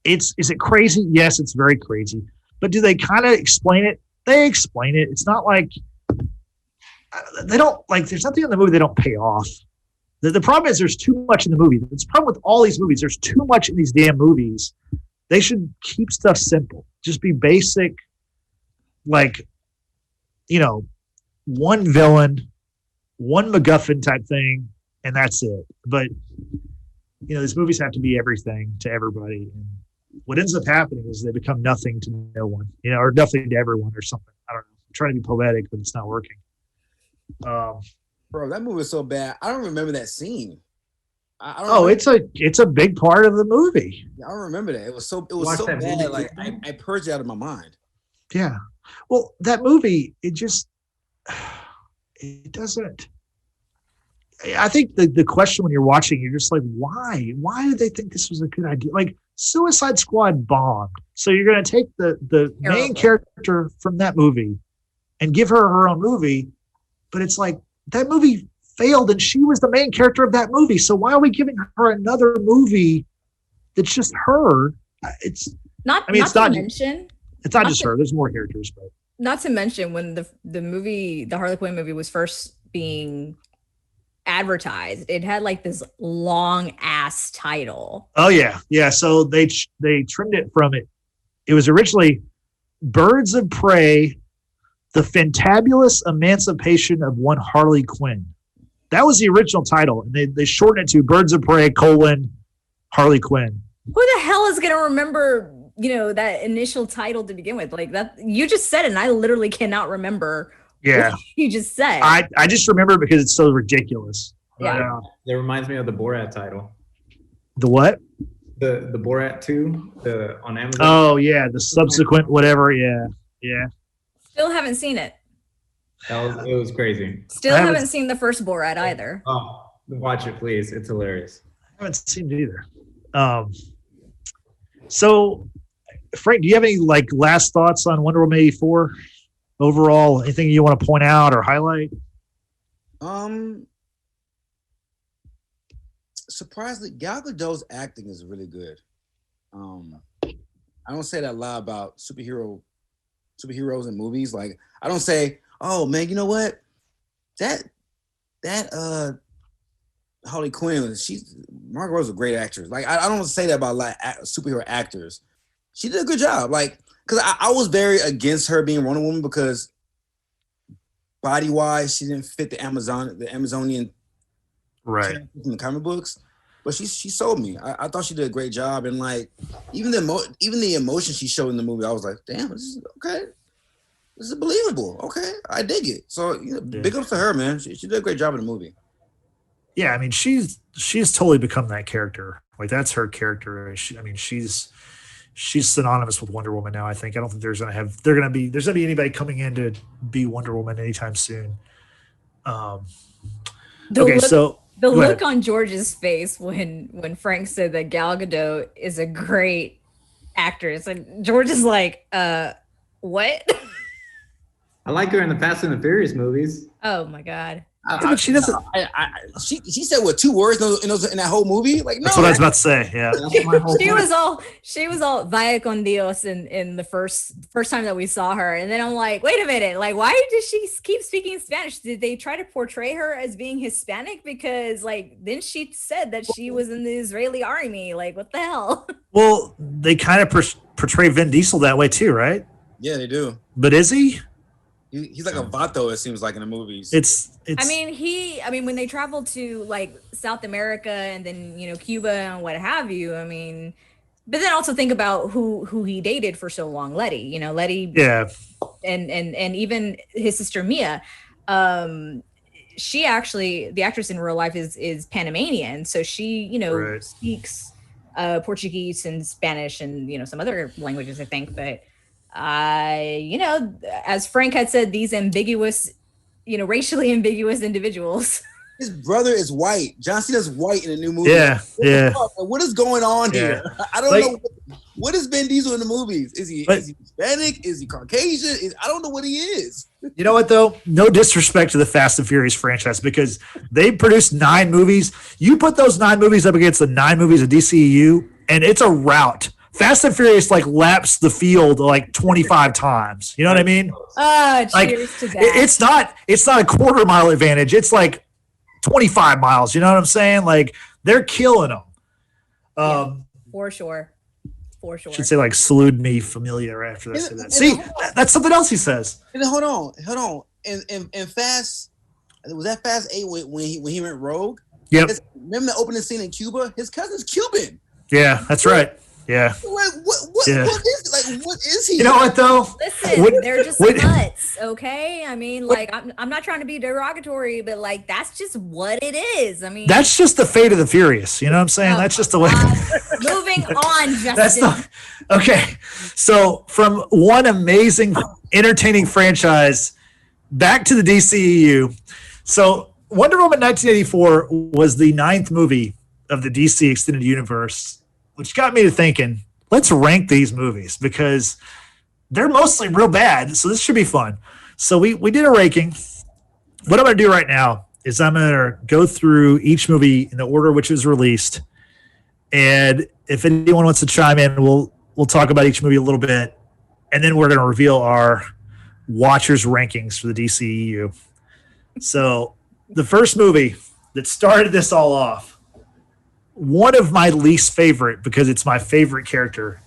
[SPEAKER 1] Is it crazy? Yes, it's very crazy. But do they kind of explain it? They explain it. It's not like they don't, like, there's nothing in the movie they don't pay off. The problem is there's too much in the movie. It's the problem with all these movies. There's too much in these damn movies. They should keep stuff simple. Just be basic, like, you know, one villain, one MacGuffin type thing, and that's it. But, you know, these movies have to be everything to everybody. And what ends up happening is they become nothing to no one, you know, or nothing to everyone or something. I don't know. I'm trying to be poetic, but it's not working.
[SPEAKER 4] Bro, that movie was so bad. I don't remember that scene. I don't
[SPEAKER 1] Oh,
[SPEAKER 4] remember.
[SPEAKER 1] it's a big part of the movie.
[SPEAKER 4] I don't remember that. It was so
[SPEAKER 6] Watch that
[SPEAKER 4] bad.
[SPEAKER 6] movie
[SPEAKER 4] Like
[SPEAKER 6] again?
[SPEAKER 4] I purged it out of my mind.
[SPEAKER 1] Yeah. Well, that movie, it doesn't. I think the question when you're watching, you're just like, why? Why did they think this was a good idea? Like, Suicide Squad bombed. So you're going to take the main character from that movie and give her own movie. But it's like, that movie failed and she was the main character of that movie. So why are we giving her another movie that's just her? It's
[SPEAKER 3] Not.
[SPEAKER 1] I mean,
[SPEAKER 3] not
[SPEAKER 1] it's
[SPEAKER 3] to
[SPEAKER 1] not
[SPEAKER 3] mention.
[SPEAKER 1] it's not
[SPEAKER 3] not
[SPEAKER 1] just
[SPEAKER 3] to-
[SPEAKER 1] her. There's more characters, but
[SPEAKER 3] Not to mention when the movie, the Harley Quinn movie, was first being advertised, it had like this long ass title.
[SPEAKER 1] oh yeah. So they trimmed it from it. It was originally Birds of Prey, the Fantabulous Emancipation of One Harley Quinn. That was the original title, and they shortened it to Birds of Prey, Harley Quinn.
[SPEAKER 3] Who the hell is gonna remember, you know, that initial title to begin with? Like, that you just said it, and I literally cannot remember
[SPEAKER 1] Yeah.
[SPEAKER 3] what you just said.
[SPEAKER 1] I just remember it because it's so ridiculous.
[SPEAKER 3] Yeah.
[SPEAKER 6] That reminds me of the Borat title.
[SPEAKER 1] The what?
[SPEAKER 6] The Borat 2, on Amazon.
[SPEAKER 1] Oh yeah, the subsequent whatever. Yeah.
[SPEAKER 3] Still haven't seen it.
[SPEAKER 6] It was crazy.
[SPEAKER 3] Still
[SPEAKER 1] I haven't-
[SPEAKER 3] haven't seen the first Borat either.
[SPEAKER 6] Oh, watch it, please. It's hilarious.
[SPEAKER 1] I haven't seen it either. So, Frank, do you have any like last thoughts on Wonder Woman 84? Overall, anything you want to point out or highlight?
[SPEAKER 4] Surprisingly, Gal Gadot's acting is really good. I don't say that a lot about superheroes in movies. Like, I don't say, oh man, you know what? That Harley Quinn, Margot Robbie's a great actress. Like, I don't say that about like superhero actors. She did a good job. Like, because I was very against her being Wonder Woman because body wise, she didn't fit the Amazonian character from the comic books. But she sold me. I thought she did a great job, and like even the emotion she showed in the movie, I was like, damn, this is okay. This is believable. Okay, I dig it. So big ups to her, man. She did a great job in the movie.
[SPEAKER 1] Yeah, I mean, she's totally become that character. Like, that's her character. She's synonymous with Wonder Woman now. I think. I don't think there's gonna be anybody coming in to be Wonder Woman anytime soon.
[SPEAKER 3] The
[SPEAKER 1] Go
[SPEAKER 3] look
[SPEAKER 1] ahead.
[SPEAKER 3] on George's face when Frank said that Gal Gadot is a great actress, and George is like, what?
[SPEAKER 6] I like her in the Fast and the Furious movies.
[SPEAKER 3] Oh my god.
[SPEAKER 1] She doesn't.
[SPEAKER 4] She said what 2 words in that whole movie? Like, no.
[SPEAKER 1] That's what I was about to say. Yeah.
[SPEAKER 6] That's my whole
[SPEAKER 3] She
[SPEAKER 6] point.
[SPEAKER 3] was all vaya con Dios in the first time that we saw her, and then I'm like, wait a minute, like, why does she keep speaking Spanish? Did they try to portray her as being Hispanic? Because like then she said that she was in the Israeli army. Like, what the hell?
[SPEAKER 1] Well, they kind of portray Vin Diesel that way too, right?
[SPEAKER 4] Yeah, they do.
[SPEAKER 1] But is he?
[SPEAKER 4] He's like a vato, it seems like, in the movies.
[SPEAKER 1] It's.
[SPEAKER 3] I mean, when they travel to like South America and then, you know, Cuba and what have you, I mean, but then also think about who he dated for so long, Letty, you know,
[SPEAKER 1] Yeah.
[SPEAKER 3] and even his sister Mia. She actually, the actress in real life is Panamanian, so she, you know,
[SPEAKER 1] Right.
[SPEAKER 3] speaks Portuguese and Spanish and, you know, some other languages, I think. But you know, as Frank had said, these ambiguous racially ambiguous individuals.
[SPEAKER 4] His brother is white. John Cena's white in the new movie.
[SPEAKER 1] Yeah,
[SPEAKER 4] What is going on here? I don't know. What is Vin Diesel in the movies? Is he Hispanic? Is he Caucasian? I don't know what he is.
[SPEAKER 1] You know what, though? No disrespect to the Fast and Furious franchise because they produced 9 movies. You put those 9 movies up against the 9 movies of DCEU, and it's a rout. Fast and Furious laps the field 25 times. You know what I mean?
[SPEAKER 3] Cheers to that.
[SPEAKER 1] It's not a quarter mile advantage. It's 25 miles. You know what I'm saying? They're killing them.
[SPEAKER 3] For sure.
[SPEAKER 1] Should say salute me familia right after that. See, that's something else he says.
[SPEAKER 4] And then hold on. And Fast, was that Fast 8 when he went rogue?
[SPEAKER 1] Yep.
[SPEAKER 4] Remember the opening scene in Cuba? His cousin's Cuban.
[SPEAKER 1] Yeah, that's right. Yeah.
[SPEAKER 4] What is he?
[SPEAKER 1] You know what though?
[SPEAKER 3] Listen, they're just nuts, okay? I mean, I'm not trying to be derogatory, but that's just what it is. I mean,
[SPEAKER 1] that's just the fate of the furious. You know what I'm saying? That's just the way.
[SPEAKER 3] Moving on, Justin.
[SPEAKER 1] Okay. So from one amazing, entertaining franchise back to the DCEU. So Wonder Woman 1984 was the 9th movie of the DC Extended Universe, which got me to thinking, let's rank these movies because they're mostly real bad. So this should be fun. So we did a ranking. What I'm going to do right now is I'm going to go through each movie in the order which was released. And if anyone wants to chime in, we'll talk about each movie a little bit. And then we're going to reveal our watchers rankings for the DCEU. So the first movie that started this all off, one of my least favorite, because it's my favorite character,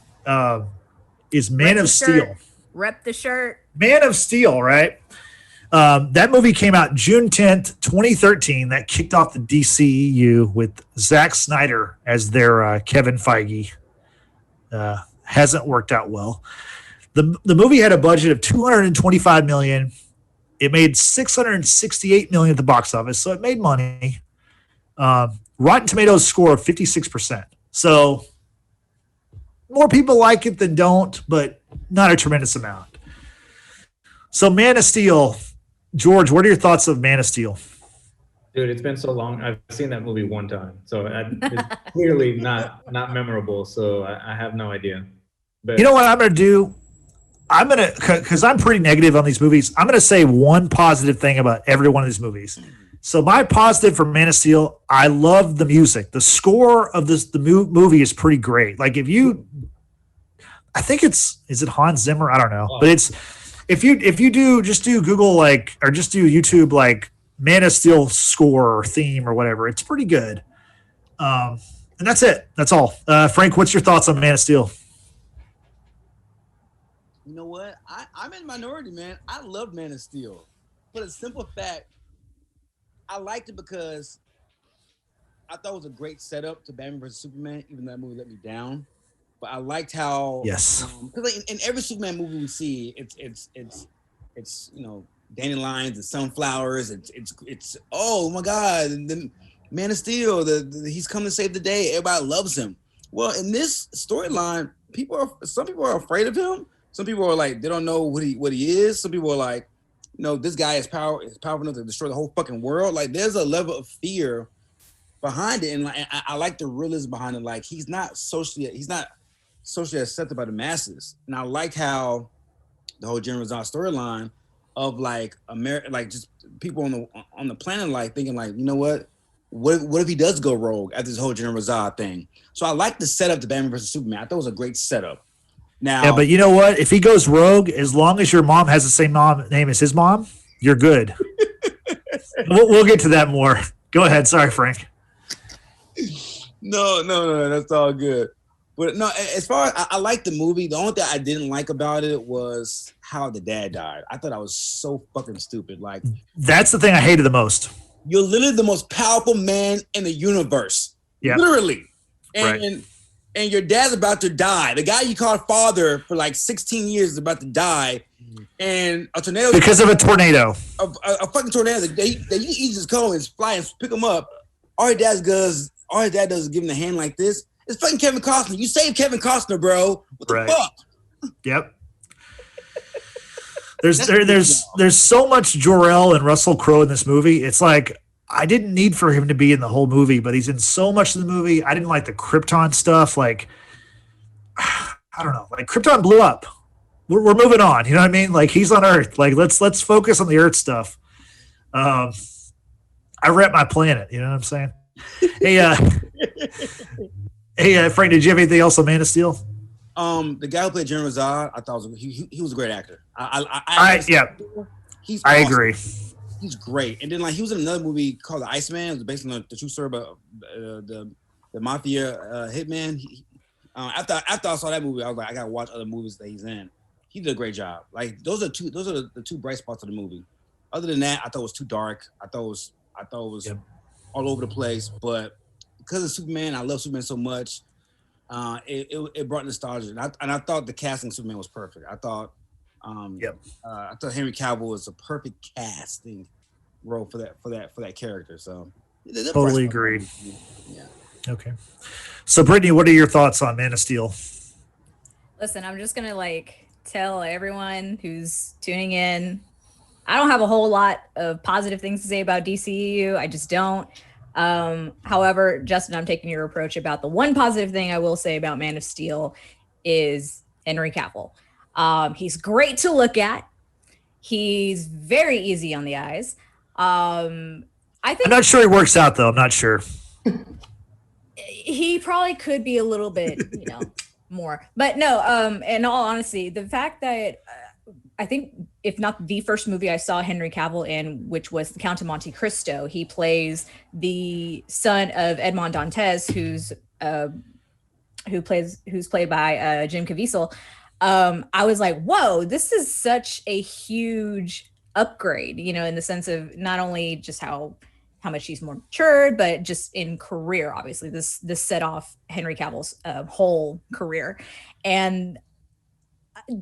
[SPEAKER 1] is Man of Steel.
[SPEAKER 3] Rep the shirt.
[SPEAKER 1] Man of Steel, right? That movie came out June 10th, 2013. That kicked off the DCEU with Zack Snyder as their Kevin Feige. Hasn't worked out well. The movie had a budget of $225 million. It made $668 million at the box office, so it made money. Rotten Tomatoes score of 56%. So more people like it than don't, but not a tremendous amount. So Man of Steel, George, what are your thoughts of Man of Steel?
[SPEAKER 6] Dude, it's been so long. I've seen that movie one time, so it's clearly not memorable. So I have no idea. But
[SPEAKER 1] you know what I'm going to do? I'm going to, because I'm pretty negative on these movies, I'm going to say one positive thing about every one of these movies. So my positive for Man of Steel, I love the music. The score of the movie is pretty great. I think is it Hans Zimmer? I don't know. But it's, if you do Google or just do YouTube Man of Steel score or theme or whatever, it's pretty good. And that's it. That's all. Frank, what's your thoughts on Man of Steel?
[SPEAKER 4] You know what? I'm in the minority, man. I love Man of Steel. For the simple fact, I liked it because I thought it was a great setup to Batman vs Superman, even though that movie let me down. But I liked how because in every Superman movie we see, it's dandelions and sunflowers. It's oh my God, and then Man of Steel, he's coming to save the day. Everybody loves him. Well, in this storyline, some people are afraid of him. Some people are they don't know what he is. Some people are this guy is powerful enough to destroy the whole fucking world. There's a level of fear behind it, and I like the realism behind it. He's not socially accepted by the masses, and I liked how the whole General Zod storyline of just people on the planet thinking you know what if he does go rogue after this whole General Zod thing. So I like the setup to Batman vs Superman. I thought it was a great setup. Now,
[SPEAKER 1] yeah, but you know what? If he goes rogue, as long as your mom has the same name as his mom, you're good. we'll get to that more. Go ahead. Sorry, Frank.
[SPEAKER 4] No, that's all good. But no, as far as I like the movie, the only thing I didn't like about it was how the dad died. I thought I was so fucking stupid.
[SPEAKER 1] That's the thing I hated the most.
[SPEAKER 4] You're literally the most powerful man in the universe.
[SPEAKER 1] Yeah.
[SPEAKER 4] Literally.
[SPEAKER 1] Right.
[SPEAKER 4] And your dad's about to die. The guy you called father for 16 years is about to die. And a tornado.
[SPEAKER 1] Because of a tornado.
[SPEAKER 4] A fucking tornado. They use his cone and fly and pick him up. All his dad does is give him the hand like this. It's fucking Kevin Costner. You saved Kevin Costner, bro. What the fuck?
[SPEAKER 1] Yep. there's so much Jor-El and Russell Crowe in this movie. It's like I didn't need for him to be in the whole movie, but he's in so much of the movie. I didn't like the Krypton stuff. Like I don't know. Like Krypton blew up. We're moving on. You know what I mean? Like he's on Earth. Like let's focus on the Earth stuff. I rep my planet. You know what I'm saying? Hey, Frank, did you have anything else on Man of Steel?
[SPEAKER 4] The guy who played General Zod, I thought he was a great actor.
[SPEAKER 1] I agree.
[SPEAKER 4] He's great. And then like he was in another movie called The Iceman. It was based on the true story about the mafia hitman. After I saw that movie, I was like, I gotta watch other movies that he's in. He did a great job. Like those are the two bright spots of the movie. Other than that, I thought it was too dark. I thought it was all over the place. But because of Superman, I love Superman so much. It brought nostalgia, and I thought the casting of Superman was perfect. I thought Henry Cavill was a perfect casting role for that character. So
[SPEAKER 1] totally agree.
[SPEAKER 4] Yeah.
[SPEAKER 1] Okay. So Brittany, what are your thoughts on Man of Steel?
[SPEAKER 3] Listen, I'm just gonna tell everyone who's tuning in, I don't have a whole lot of positive things to say about DCEU. I just don't. However, Justin, I'm taking your approach about the one positive thing I will say about Man of Steel is Henry Cavill. He's great to look at. He's very easy on the eyes. I think
[SPEAKER 1] I'm not sure he works out though. I'm not sure.
[SPEAKER 3] He probably could be a little bit, more. But no, in all honesty, the fact that I think if not the first movie I saw Henry Cavill in, which was The Count of Monte Cristo, he plays the son of Edmond Dantes, who's played by Jim Caviezel. I was like, whoa, this is such a huge upgrade, in the sense of not only just how much he's more matured, but just in career. Obviously, this set off Henry Cavill's whole career. And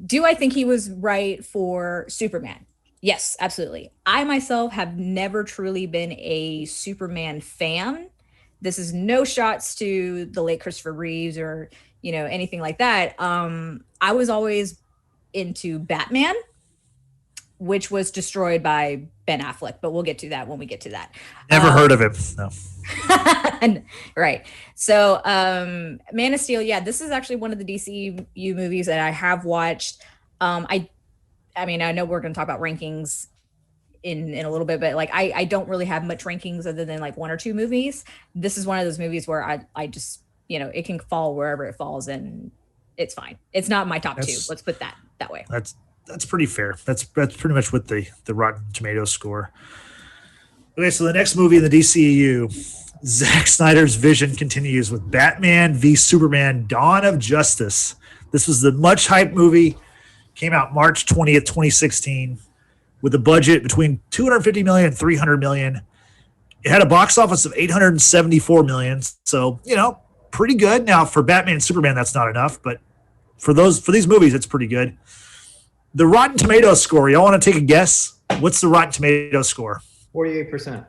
[SPEAKER 3] do I think he was right for Superman? Yes, absolutely. I myself have never truly been a Superman fan. This is no shots to the late Christopher Reeves or, anything like that. I was always into Batman, which was destroyed by Ben Affleck, but we'll get to that when we get to that.
[SPEAKER 1] Never heard of him. No.
[SPEAKER 3] Right. So Man of Steel, this is actually one of the DCEU movies that I have watched. I know we're going to talk about rankings in a little bit, but I don't really have much rankings other than one or two movies. This is one of those movies where I just, it can fall wherever it falls and it's fine. It's not my top two. Let's put that way.
[SPEAKER 1] That's pretty fair. That's pretty much what the Rotten Tomatoes score. Okay, so the next movie in the DCEU, Zack Snyder's vision continues with Batman v Superman: Dawn of Justice. This was the much hyped movie. Came out March 20th, 2016, with a budget between $250 million and $300 million. It had a box office of $874 million, so pretty good. Now for Batman and Superman, that's not enough, but for these movies, it's pretty good. The Rotten Tomatoes score, y'all want to take a guess? What's the Rotten Tomatoes score?
[SPEAKER 6] 48%.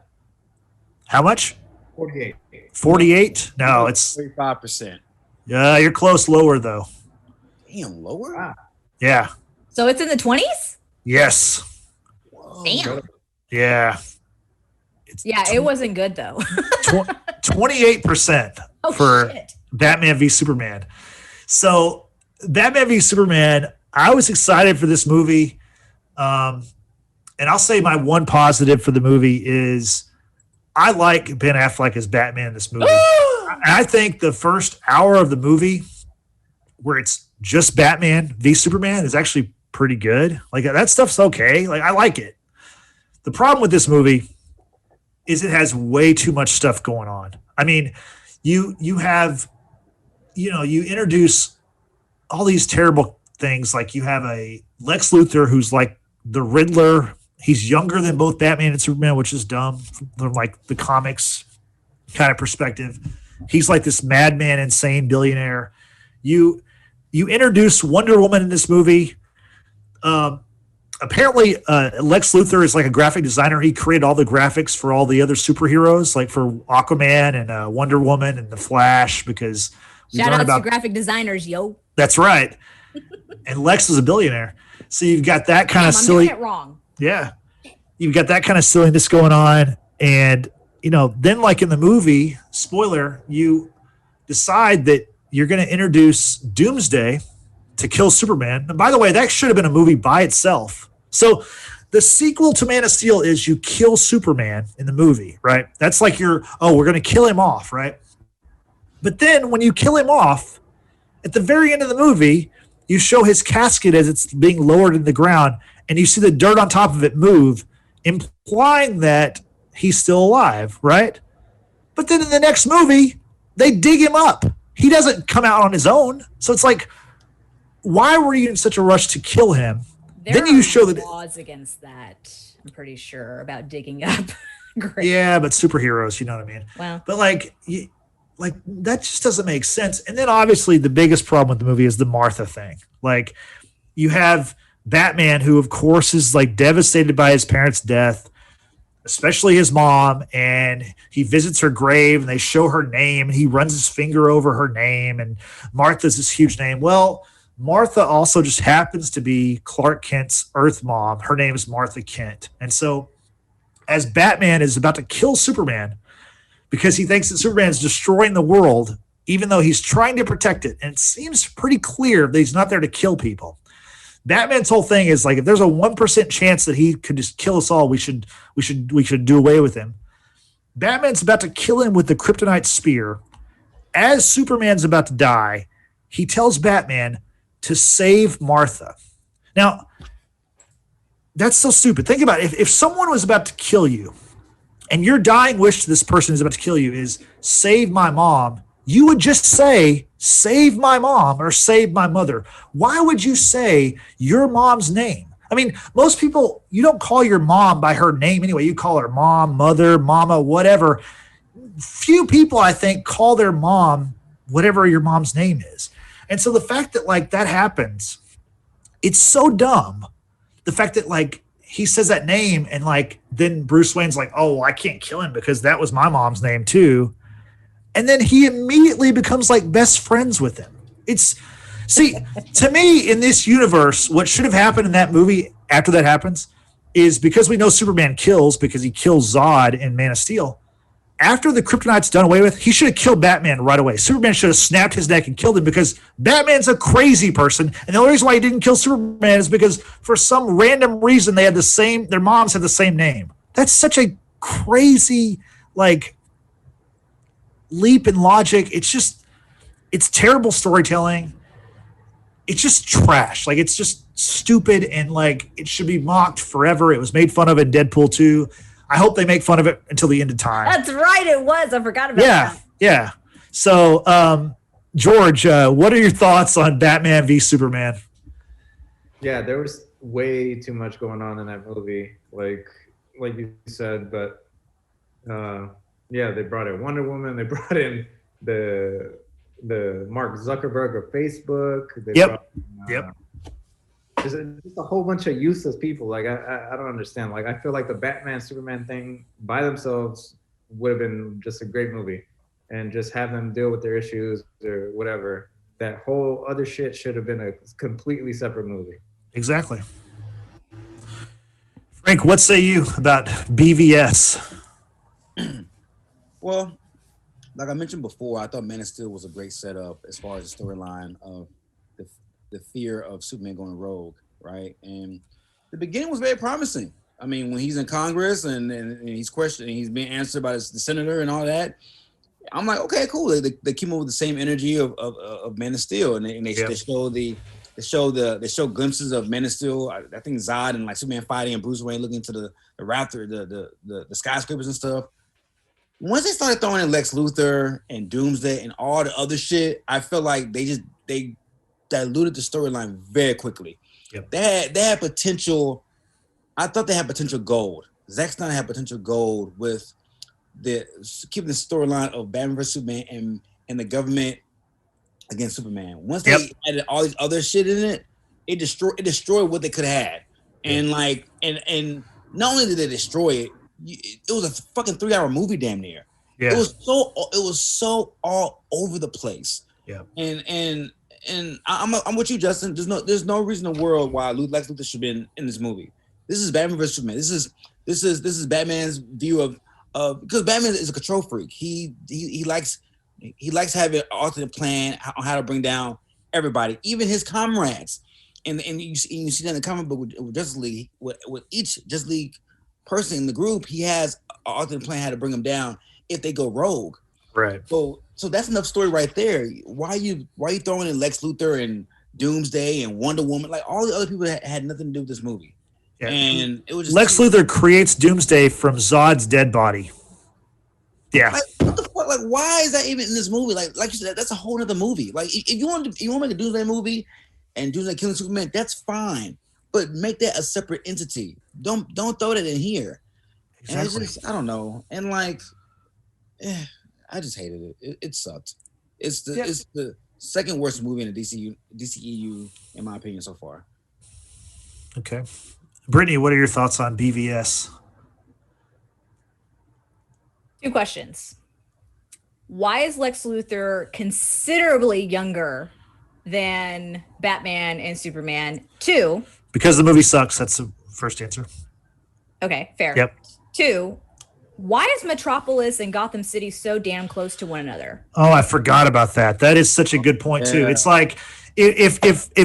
[SPEAKER 1] How much?
[SPEAKER 6] 48.
[SPEAKER 1] 48? No, it's
[SPEAKER 4] 35%.
[SPEAKER 1] Yeah, you're close. Lower though.
[SPEAKER 4] Damn, lower? Wow.
[SPEAKER 1] Yeah.
[SPEAKER 3] So it's in the 20s?
[SPEAKER 1] Yes.
[SPEAKER 4] Whoa.
[SPEAKER 3] Damn.
[SPEAKER 1] Yeah.
[SPEAKER 3] It wasn't good though.
[SPEAKER 1] 28% for Batman v Superman. So Batman v Superman, I was excited for this movie. And I'll say my one positive for the movie is I like Ben Affleck as Batman in this movie. I think the first hour of the movie where it's just Batman v Superman is actually pretty good. That stuff's okay. I like it. The problem with this movie is it has way too much stuff going on. I mean, you have, you introduce all these terrible things. You have a Lex Luthor who's like the Riddler. He's younger than both Batman and Superman, which is dumb from the comics kind of perspective. He's like this madman, insane billionaire. You introduce Wonder Woman in this movie. Apparently, Lex Luthor is like a graphic designer. He created all the graphics for all the other superheroes, like for Aquaman and Wonder Woman and the Flash, because
[SPEAKER 3] shout out to graphic designers, yo.
[SPEAKER 1] That's right. And Lex is a billionaire. So you've got that kind
[SPEAKER 3] Damn,
[SPEAKER 1] of
[SPEAKER 3] I'm
[SPEAKER 1] silly.
[SPEAKER 3] doing it wrong.
[SPEAKER 1] Yeah. You've got that kind of silliness going on. And, then like in the movie, spoiler, you decide that you're going to introduce Doomsday to kill Superman. And by the way, that should have been a movie by itself. So the sequel to Man of Steel is you kill Superman in the movie, right? That's like we're going to kill him off, right? But then when you kill him off, at the very end of the movie, you show his casket as it's being lowered in the ground, and you see the dirt on top of it move, implying that he's still alive, right? But then in the next movie, they dig him up. He doesn't come out on his own. So it's like, why were you in such a rush to kill him?
[SPEAKER 3] There
[SPEAKER 1] you
[SPEAKER 3] are
[SPEAKER 1] show that
[SPEAKER 3] laws against that. I'm pretty sure about digging up. Great.
[SPEAKER 1] Yeah, but superheroes, you know what I mean?
[SPEAKER 3] Wow.
[SPEAKER 1] But like that just doesn't make sense. And then obviously the biggest problem with the movie is the Martha thing. Like you have Batman, who of course is like devastated by his parents' death, especially his mom, and he visits her grave and they show her name and he runs his finger over her name, and Martha's this huge name. Well, Martha also just happens to be Clark Kent's Earth mom. Her name is Martha Kent. And so as Batman is about to kill Superman because he thinks that Superman is destroying the world, even though he's trying to protect it, and it seems pretty clear that he's not there to kill people. Batman's whole thing is like, if there's a 1% chance that he could just kill us all, we should do away with him. Batman's about to kill him with the kryptonite spear. As Superman's about to die, he tells Batman to save Martha. Now, that's so stupid. Think about it. If someone was about to kill you and your dying wish to this person is about to kill you is save my mom, you would just say, save my mom or save my mother. Why would you say your mom's name? I mean, most people, you don't call your mom by her name anyway. You call her mom, mother, mama, whatever. Few people, I think, call their mom whatever your mom's name is. And so the fact that like that happens, it's so dumb. The fact that like he says that name and like then Bruce Wayne's like, oh, well, I can't kill him because that was my mom's name too. And then he immediately becomes like best friends with him. To me, in this universe, what should have happened in that movie after that happens is because we know Superman kills because he kills Zod in Man of Steel. After the kryptonite's done away with, he should have killed Batman right away. Superman should have snapped his neck and killed him because Batman's a crazy person. And the only reason why he didn't kill Superman is because for some random reason their moms had the same name. That's such a crazy, like, leap in logic. It's terrible storytelling. It's just trash. Like, it's just stupid and like it should be mocked forever. It was made fun of in Deadpool 2. I hope they make fun of it until the end of time.
[SPEAKER 3] That's right. It was. I forgot about that.
[SPEAKER 1] Yeah. So, George, what are your thoughts on Batman v Superman?
[SPEAKER 6] Yeah, there was way too much going on in that movie, like you said. But yeah, they brought in Wonder Woman. They brought in the Mark Zuckerberg of Facebook. Yep. Just a whole bunch of useless people. Like I don't understand. Like I feel like the Batman Superman thing by themselves would have been just a great movie, and just have them deal with their issues or whatever. That whole other shit should have been a completely separate movie.
[SPEAKER 1] Exactly. Frank, what say you about BVS?
[SPEAKER 4] Well, like I mentioned before, I thought Man of Steel was a great setup as far as the storyline of the fear of Superman going rogue, right? And the beginning was very promising. I mean, when he's in Congress and he's questioning, he's being answered by the senator and all that. I'm like, okay, cool. They came up with the same energy of Man of Steel, and they show glimpses of Man of Steel. I think Zod and like Superman fighting and Bruce Wayne looking to the rafter, the skyscrapers and stuff. Once they started throwing in Lex Luthor and Doomsday and all the other shit, I felt like they diluted the storyline very quickly.
[SPEAKER 1] Yep.
[SPEAKER 4] They had potential. I thought they had potential gold. Zack Snyder had potential gold with keeping the storyline of Batman vs Superman and the government against Superman. Once they added all these other shit in it, it destroyed what they could have had. And like and not only did they destroy it, it was a fucking 3-hour movie damn near. Yeah. It was so all over the place.
[SPEAKER 1] Yeah.
[SPEAKER 4] And I'm with you, Justin. There's no reason in the world why Lex Luthor should have been in this movie. This is Batman vs Superman. This is Batman's view of because Batman is a control freak. He likes having an alternate plan on how to bring down everybody, even his comrades. And you see that in the comic book with Justice League, with each Justice League person in the group, he has an alternate plan how to bring them down if they go rogue.
[SPEAKER 1] Right.
[SPEAKER 4] So that's enough story right there. Why are you throwing in Lex Luthor and Doomsday and Wonder Woman? Like all the other people that had nothing to do with this movie. Yeah. And it was just
[SPEAKER 1] Lex Luthor creates Doomsday from Zod's dead body. Yeah.
[SPEAKER 4] Like, what the fuck? Like, why is that even in this movie? Like you said, that's a whole other movie. Like, if you want to make a Doomsday movie and Doomsday killing Superman, that's fine. But make that a separate entity. Don't throw that in here. Exactly. And it's just, I don't know. And like, I just hated it. It sucked. It's the second worst movie in the DCEU in my opinion so far.
[SPEAKER 1] Okay. Brittany, what are your thoughts on BVS?
[SPEAKER 3] 2 questions. Why is Lex Luthor considerably younger than Batman and Superman? 2.
[SPEAKER 1] Because the movie sucks. That's the first answer.
[SPEAKER 3] Okay, fair.
[SPEAKER 1] Yep.
[SPEAKER 3] 2. Why is Metropolis and Gotham City so damn close to one another?
[SPEAKER 1] Oh, I forgot about that. That is such a good point too. It's like if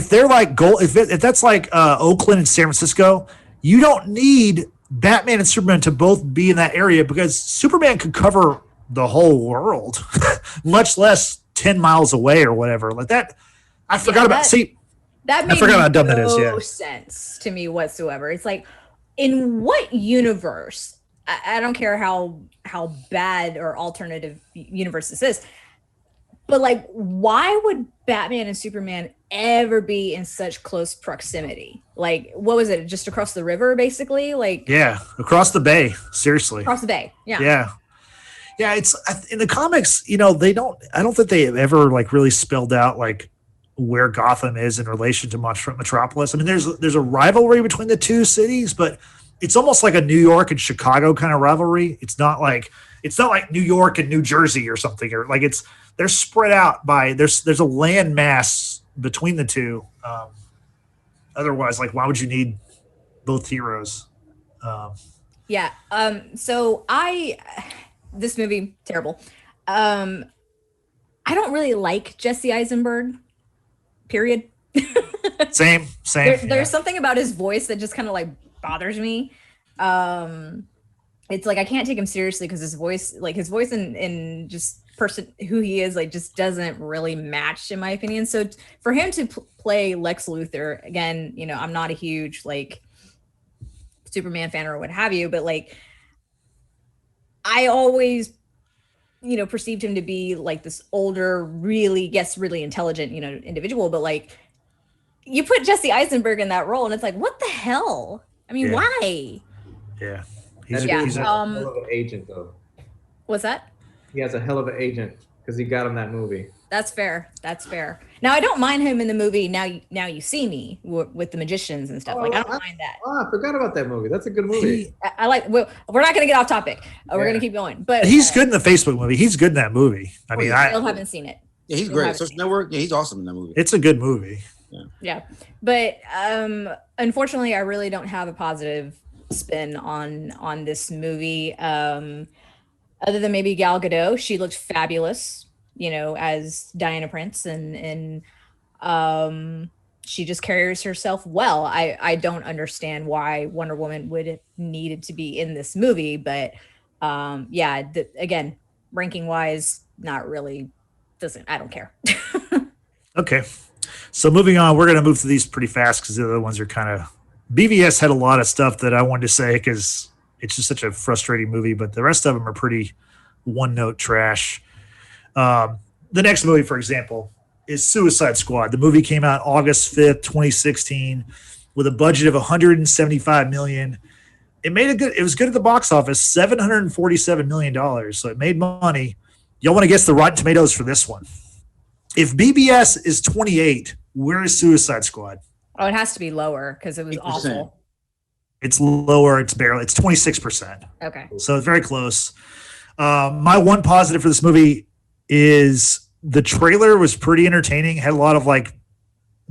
[SPEAKER 1] they're like if that's like Oakland and San Francisco, you don't need Batman and Superman to both be in that area because Superman could cover the whole world, much less 10 miles away or whatever. Like that, I forgot about. See,
[SPEAKER 3] that made how dumb that is. No sense to me whatsoever. It's like, in what universe? I don't care how bad or alternative universe this is, but like, why would Batman and Superman ever be in such close proximity? Like, what was it? Just across the river, basically? Like,
[SPEAKER 1] yeah, across the bay. Seriously,
[SPEAKER 3] across the bay. Yeah.
[SPEAKER 1] Yeah. It's in the comics. You know, I don't think they have ever like really spelled out like where Gotham is in relation to Metropolis. I mean, there's a rivalry between the two cities, but it's almost like a New York and Chicago kind of rivalry. It's not like New York and New Jersey or something, or like they're spread out by there's a land mass between the two. Otherwise, like, why would you need both heroes?
[SPEAKER 3] Yeah. So this movie, terrible. I don't really like Jesse Eisenberg, period.
[SPEAKER 1] Same.
[SPEAKER 3] There's something about his voice that just kind of like bothers me. It's like I can't take him seriously because his voice and just person who he is like just doesn't really match, in my opinion. So for him to play Lex Luthor again, you know, I'm not a huge like Superman fan or what have you, but like I always, you know, perceived him to be like this older, really intelligent, you know, individual. But like you put Jesse Eisenberg in that role and it's like, what the hell? I mean, why?
[SPEAKER 1] Yeah.
[SPEAKER 6] He's a hell of an agent, though.
[SPEAKER 3] What's that?
[SPEAKER 6] He has a hell of an agent because he got him that movie.
[SPEAKER 3] That's fair. Now, I don't mind him in the movie Now You See Me with the magicians and stuff. Like, I don't mind that.
[SPEAKER 6] Oh, I forgot about that movie. That's a good movie.
[SPEAKER 3] I like. We're not going to get off topic. We're going to keep going. But
[SPEAKER 1] he's good in the Facebook movie. He's good in that movie. I mean,
[SPEAKER 3] I still haven't seen it.
[SPEAKER 4] Yeah, he's great. Social Network. Yeah, he's awesome in that movie.
[SPEAKER 1] It's a good movie.
[SPEAKER 3] Yeah. But unfortunately, I really don't have a positive spin on this movie. Other than maybe Gal Gadot, she looked fabulous, you know, as Diana Prince, and she just carries herself well. I don't understand why Wonder Woman would have needed to be in this movie, but again, ranking wise, not really. I don't care.
[SPEAKER 1] Okay. So moving on, we're going to move through these pretty fast because the other ones are kind of... BVS had a lot of stuff that I wanted to say because it's just such a frustrating movie, but the rest of them are pretty one-note trash. The next movie, for example, is Suicide Squad. The movie came out August 5th, 2016, with a budget of $175 million. It was good at the box office, $747 million, so it made money. Y'all want to guess the Rotten Tomatoes for this one? If BBS is 28, where is Suicide Squad?
[SPEAKER 3] Oh, it has to be lower because it was 8%. Awful.
[SPEAKER 1] It's lower. It's 26%.
[SPEAKER 3] Okay.
[SPEAKER 1] So it's very close. My one positive for this movie is the trailer was pretty entertaining. Had a lot of like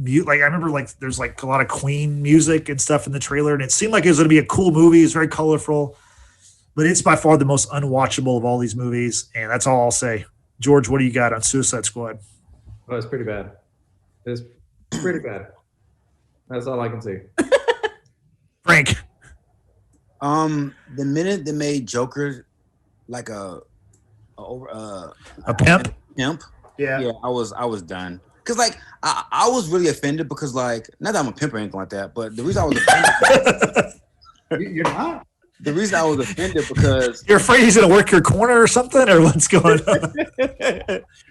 [SPEAKER 1] I remember like there's like a lot of Queen music and stuff in the trailer, and it seemed like it was going to be a cool movie. It's very colorful, but it's by far the most unwatchable of all these movies, and that's all I'll say. George, what do you got on Suicide Squad?
[SPEAKER 6] Oh, it's pretty bad. It's pretty bad. That's all I can say.
[SPEAKER 1] Frank.
[SPEAKER 4] The minute they made Joker like a
[SPEAKER 1] pimp.
[SPEAKER 4] Pimp.
[SPEAKER 1] Yeah.
[SPEAKER 4] I was done. Cause like I was really offended because like not that I'm a pimp or anything like that, but the reason I was offended.
[SPEAKER 6] You're not.
[SPEAKER 4] The reason I was offended because
[SPEAKER 1] you're afraid he's gonna work your corner or something, or what's going on?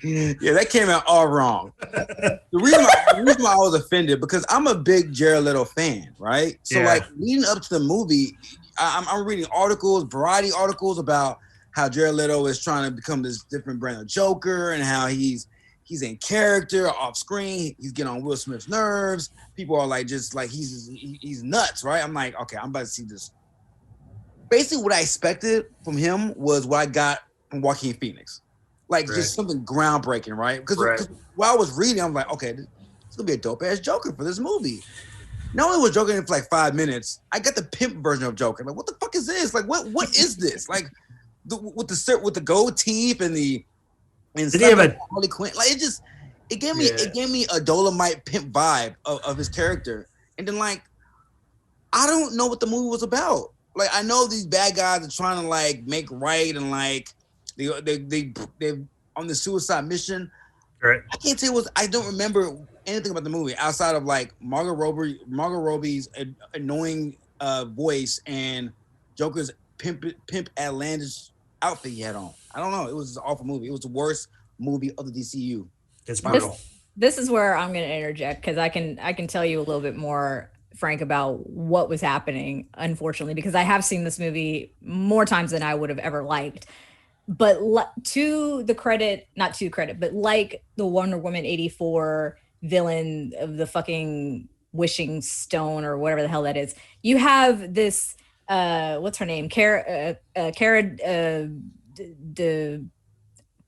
[SPEAKER 4] Yeah, that came out all wrong. The reason why I was offended because I'm a big Jared Leto fan, right? So like leading up to the movie, I'm reading articles, variety articles about how Jared Leto is trying to become this different brand of Joker and how he's in character off screen. He's getting on Will Smith's nerves. People are like, just like he's nuts, right? I'm like, okay, I'm about to see this. Basically, what I expected from him was what I got from Joaquin Phoenix, like just something groundbreaking, right? Because while I was reading, I'm like, okay, this is gonna be a dope ass Joker for this movie. Not only was Joker in it for like 5 minutes, I got the pimp version of Joker. Like, what the fuck is this? Like, what is this? Like, with the gold teeth and the. And did he have Harley Quinn? Like it gave me a Dolomite pimp vibe of his character. And then like, I don't know what the movie was about. Like I know these bad guys are trying to like make right and like they on the suicide mission.
[SPEAKER 1] Right.
[SPEAKER 4] I can't tell you I don't remember anything about the movie outside of like Margot Robbie's annoying voice and Joker's pimp outlandish outfit he had on. I don't know. It was an awful movie. It was the worst movie of the DCEU.
[SPEAKER 1] It's brutal.
[SPEAKER 3] This is where I'm going to interject because I can tell you a little bit more, Frank, about what was happening, unfortunately, because I have seen this movie more times than I would have ever liked. But to the credit, not to credit, but like the Wonder Woman 84 villain of the fucking wishing stone or whatever the hell that is, you have this, what's her name? Cara,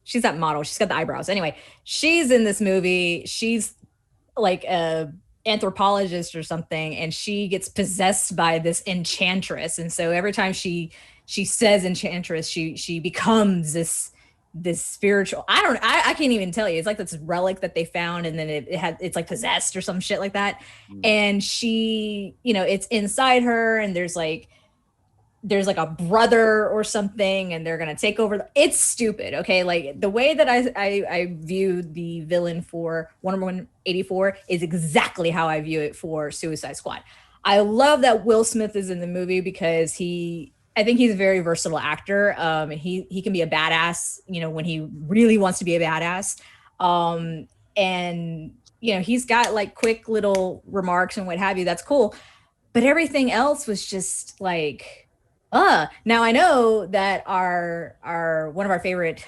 [SPEAKER 3] she's that model. She's got the eyebrows. Anyway, she's in this movie. She's like a anthropologist or something, and she gets possessed by this enchantress. And so every time she says enchantress, she becomes this spiritual. I can't even tell you. It's like this relic that they found, and then it's like possessed or some shit like that. And she, it's inside her, and there's like a brother or something, and they're gonna take over. It's stupid. Okay, like the way that I view the villain for Wonder Woman 84 is exactly how I view it for Suicide Squad. I love that Will Smith is in the movie because I think he's a very versatile actor. He can be a badass, when he really wants to be a badass. And he's got like quick little remarks and what have you. That's cool. But everything else was just like, now I know that our one of our favorite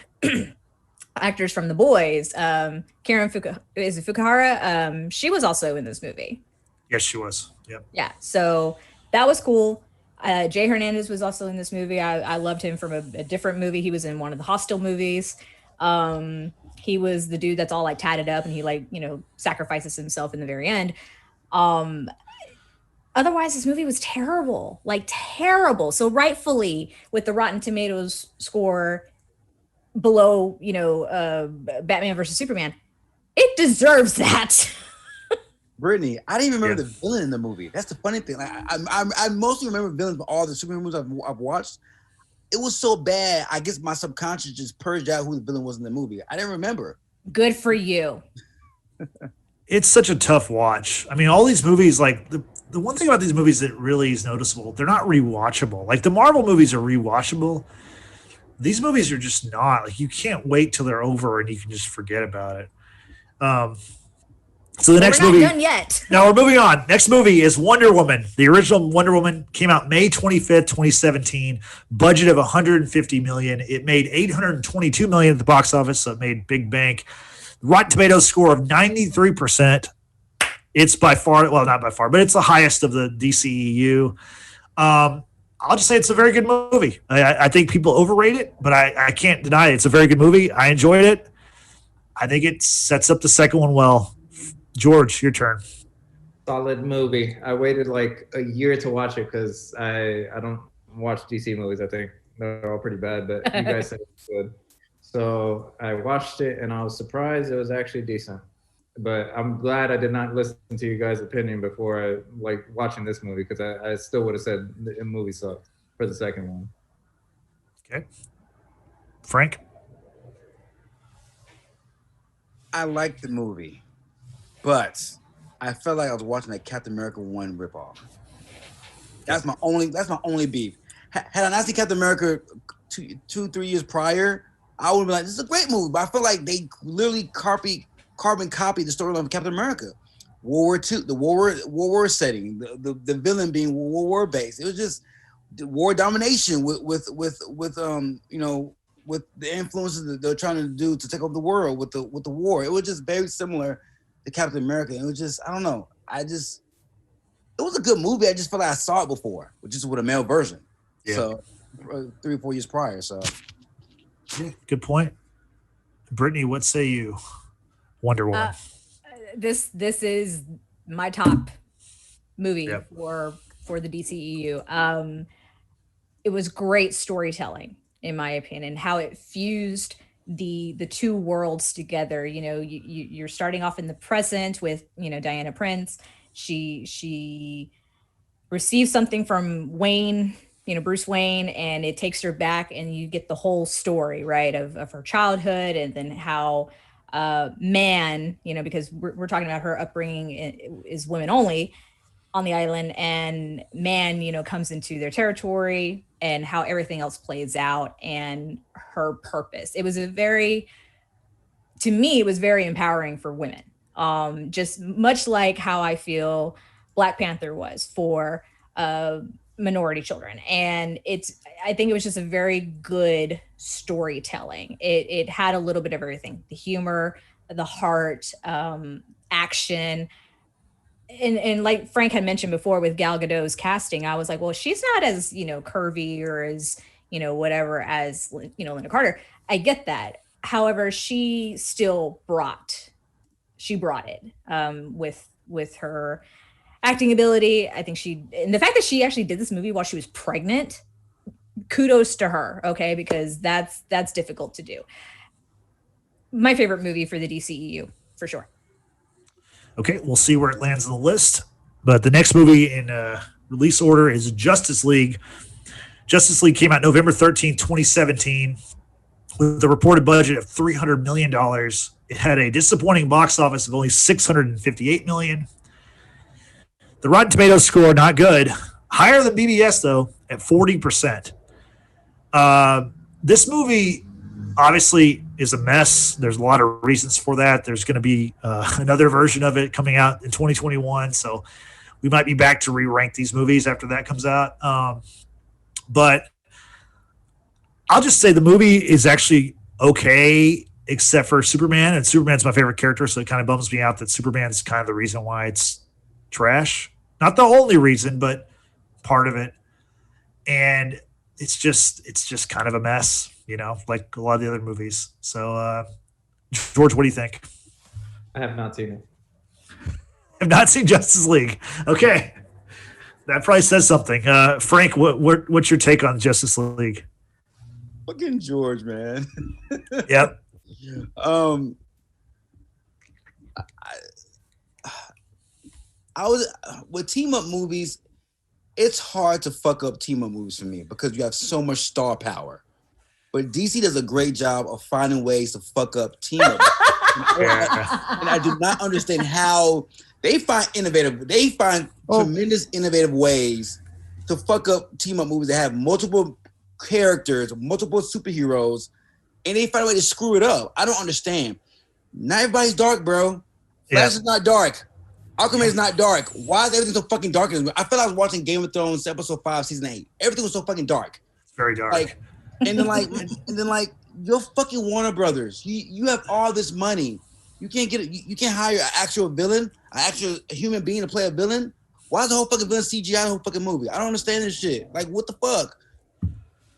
[SPEAKER 3] actors from The Boys, Karen Fukuhara, she was also in this movie.
[SPEAKER 1] Yes, she was. Yep.
[SPEAKER 3] Yeah. So that was cool. Jay Hernandez was also in this movie. I loved him from a different movie. He was in one of the Hostel movies. He was the dude that's all like tatted up and he like, sacrifices himself in the very end. Otherwise, this movie was terrible, like terrible. So rightfully, with the Rotten Tomatoes score below, Batman versus Superman, it deserves that.
[SPEAKER 4] Brittany, I didn't even remember the villain in the movie. That's the funny thing. Like, I mostly remember villains from all the Superman movies I've watched. It was so bad, I guess my subconscious just purged out who the villain was in the movie. I didn't remember.
[SPEAKER 3] Good for you.
[SPEAKER 1] It's such a tough watch. I mean, all these movies, like the one thing about these movies that really is noticeable, they're not rewatchable. Like the Marvel movies are rewatchable. These movies are just not. Like you can't wait till they're over and you can just forget about it. So the next movie.
[SPEAKER 3] We're not done yet.
[SPEAKER 1] Now we're moving on. Next movie is Wonder Woman. The original Wonder Woman came out May 25th, 2017. Budget of $150 million. It made $822 million at the box office, so it made big bank. Rotten Tomatoes score of 93%. It's by far, well, not by far, but it's the highest of the DCEU. I'll just say it's a very good movie. I think people overrate it, but I can't deny it. It's a very good movie. I enjoyed it. I think it sets up the second one well. George, your turn.
[SPEAKER 6] Solid movie. I waited like a year to watch it because I don't watch DC movies. I think they're all pretty bad, but you guys said it was good. So I watched it and I was surprised it was actually decent. But I'm glad I did not listen to you guys' opinion before I like watching this movie because I still would have said the movie sucked for the second one.
[SPEAKER 1] Okay. Frank?
[SPEAKER 4] I liked the movie, but I felt like I was watching a Captain America 1 ripoff. That's my only beef. Had I not seen Captain America 3 years prior, I would be like, this is a great movie. But I feel like they literally carbon copied the storyline of Captain America. World War II, the World War setting, the villain being World War based. It was just the war domination with the influences that they're trying to do to take over the world with the war. It was just very similar to Captain America. It was just, I don't know. It was a good movie. I just felt like I saw it before, just with a male version. Yeah. So 3 or 4 years prior. So
[SPEAKER 1] good point. Brittany, what say you? Wonder Woman.
[SPEAKER 3] This is my top movie for the DCEU. It was great storytelling, in my opinion, how it fused the two worlds together. You know, you're starting off in the present with, Diana Prince. She receives something from Wayne, Bruce Wayne, and it takes her back, and you get the whole story, right, of her childhood, and then how Man, because we're talking about her upbringing is women only on the island, and Man, comes into their territory, and how everything else plays out, and her purpose. It was to me, it was very empowering for women. Just much like how I feel Black Panther was for minority children. And I think it was just a very good storytelling. It had a little bit of everything: the humor, the heart, action. And like Frank had mentioned before with Gal Gadot's casting, I was like, well, she's not as, curvy or as, whatever as, Linda Carter. I get that. However, she still brought it with her acting ability. I think and the fact that she actually did this movie while she was pregnant, kudos to her. Okay. Because that's difficult to do. My favorite movie for the DCEU for sure.
[SPEAKER 1] Okay. We'll see where it lands on the list, but the next movie in release order is Justice League. Justice League came out November 13th, 2017 with a reported budget of $300 million. It had a disappointing box office of only $658 million. The Rotten Tomatoes score, not good. Higher than BBS, though, at 40%. This movie obviously is a mess. There's a lot of reasons for that. There's going to be another version of it coming out in 2021, so we might be back to re-rank these movies after that comes out. But I'll just say the movie is actually okay, except for Superman, and Superman's my favorite character, so it kind of bums me out that Superman's kind of the reason why it's trash. Not the only reason, but part of it. And it's just kind of a mess, like a lot of the other movies. So, George, what do you think?
[SPEAKER 6] I have not seen it.
[SPEAKER 1] I've not seen Justice League. Okay. That probably says something. Frank, what's your take on Justice League?
[SPEAKER 4] Fucking George, man.
[SPEAKER 1] Yep.
[SPEAKER 4] I was with team up movies. It's hard to fuck up team up movies for me because you have so much star power. But DC does a great job of finding ways to fuck up team up. And I do not understand how they find tremendous innovative ways to fuck up team up movies that have multiple characters, multiple superheroes, and they find a way to screw it up. I don't understand. Not everybody's dark, bro. Flash is not dark. Aquaman is not dark. Why is everything so fucking dark? I felt like I was watching Game of Thrones episode 5, season 8. Everything was so fucking dark.
[SPEAKER 1] It's very dark.
[SPEAKER 4] And then you're fucking Warner Brothers. You have all this money. You can't get it. You can't hire an actual villain, a human being to play a villain. Why is the whole fucking villain CGI the whole fucking movie? I don't understand this shit. Like, what the fuck?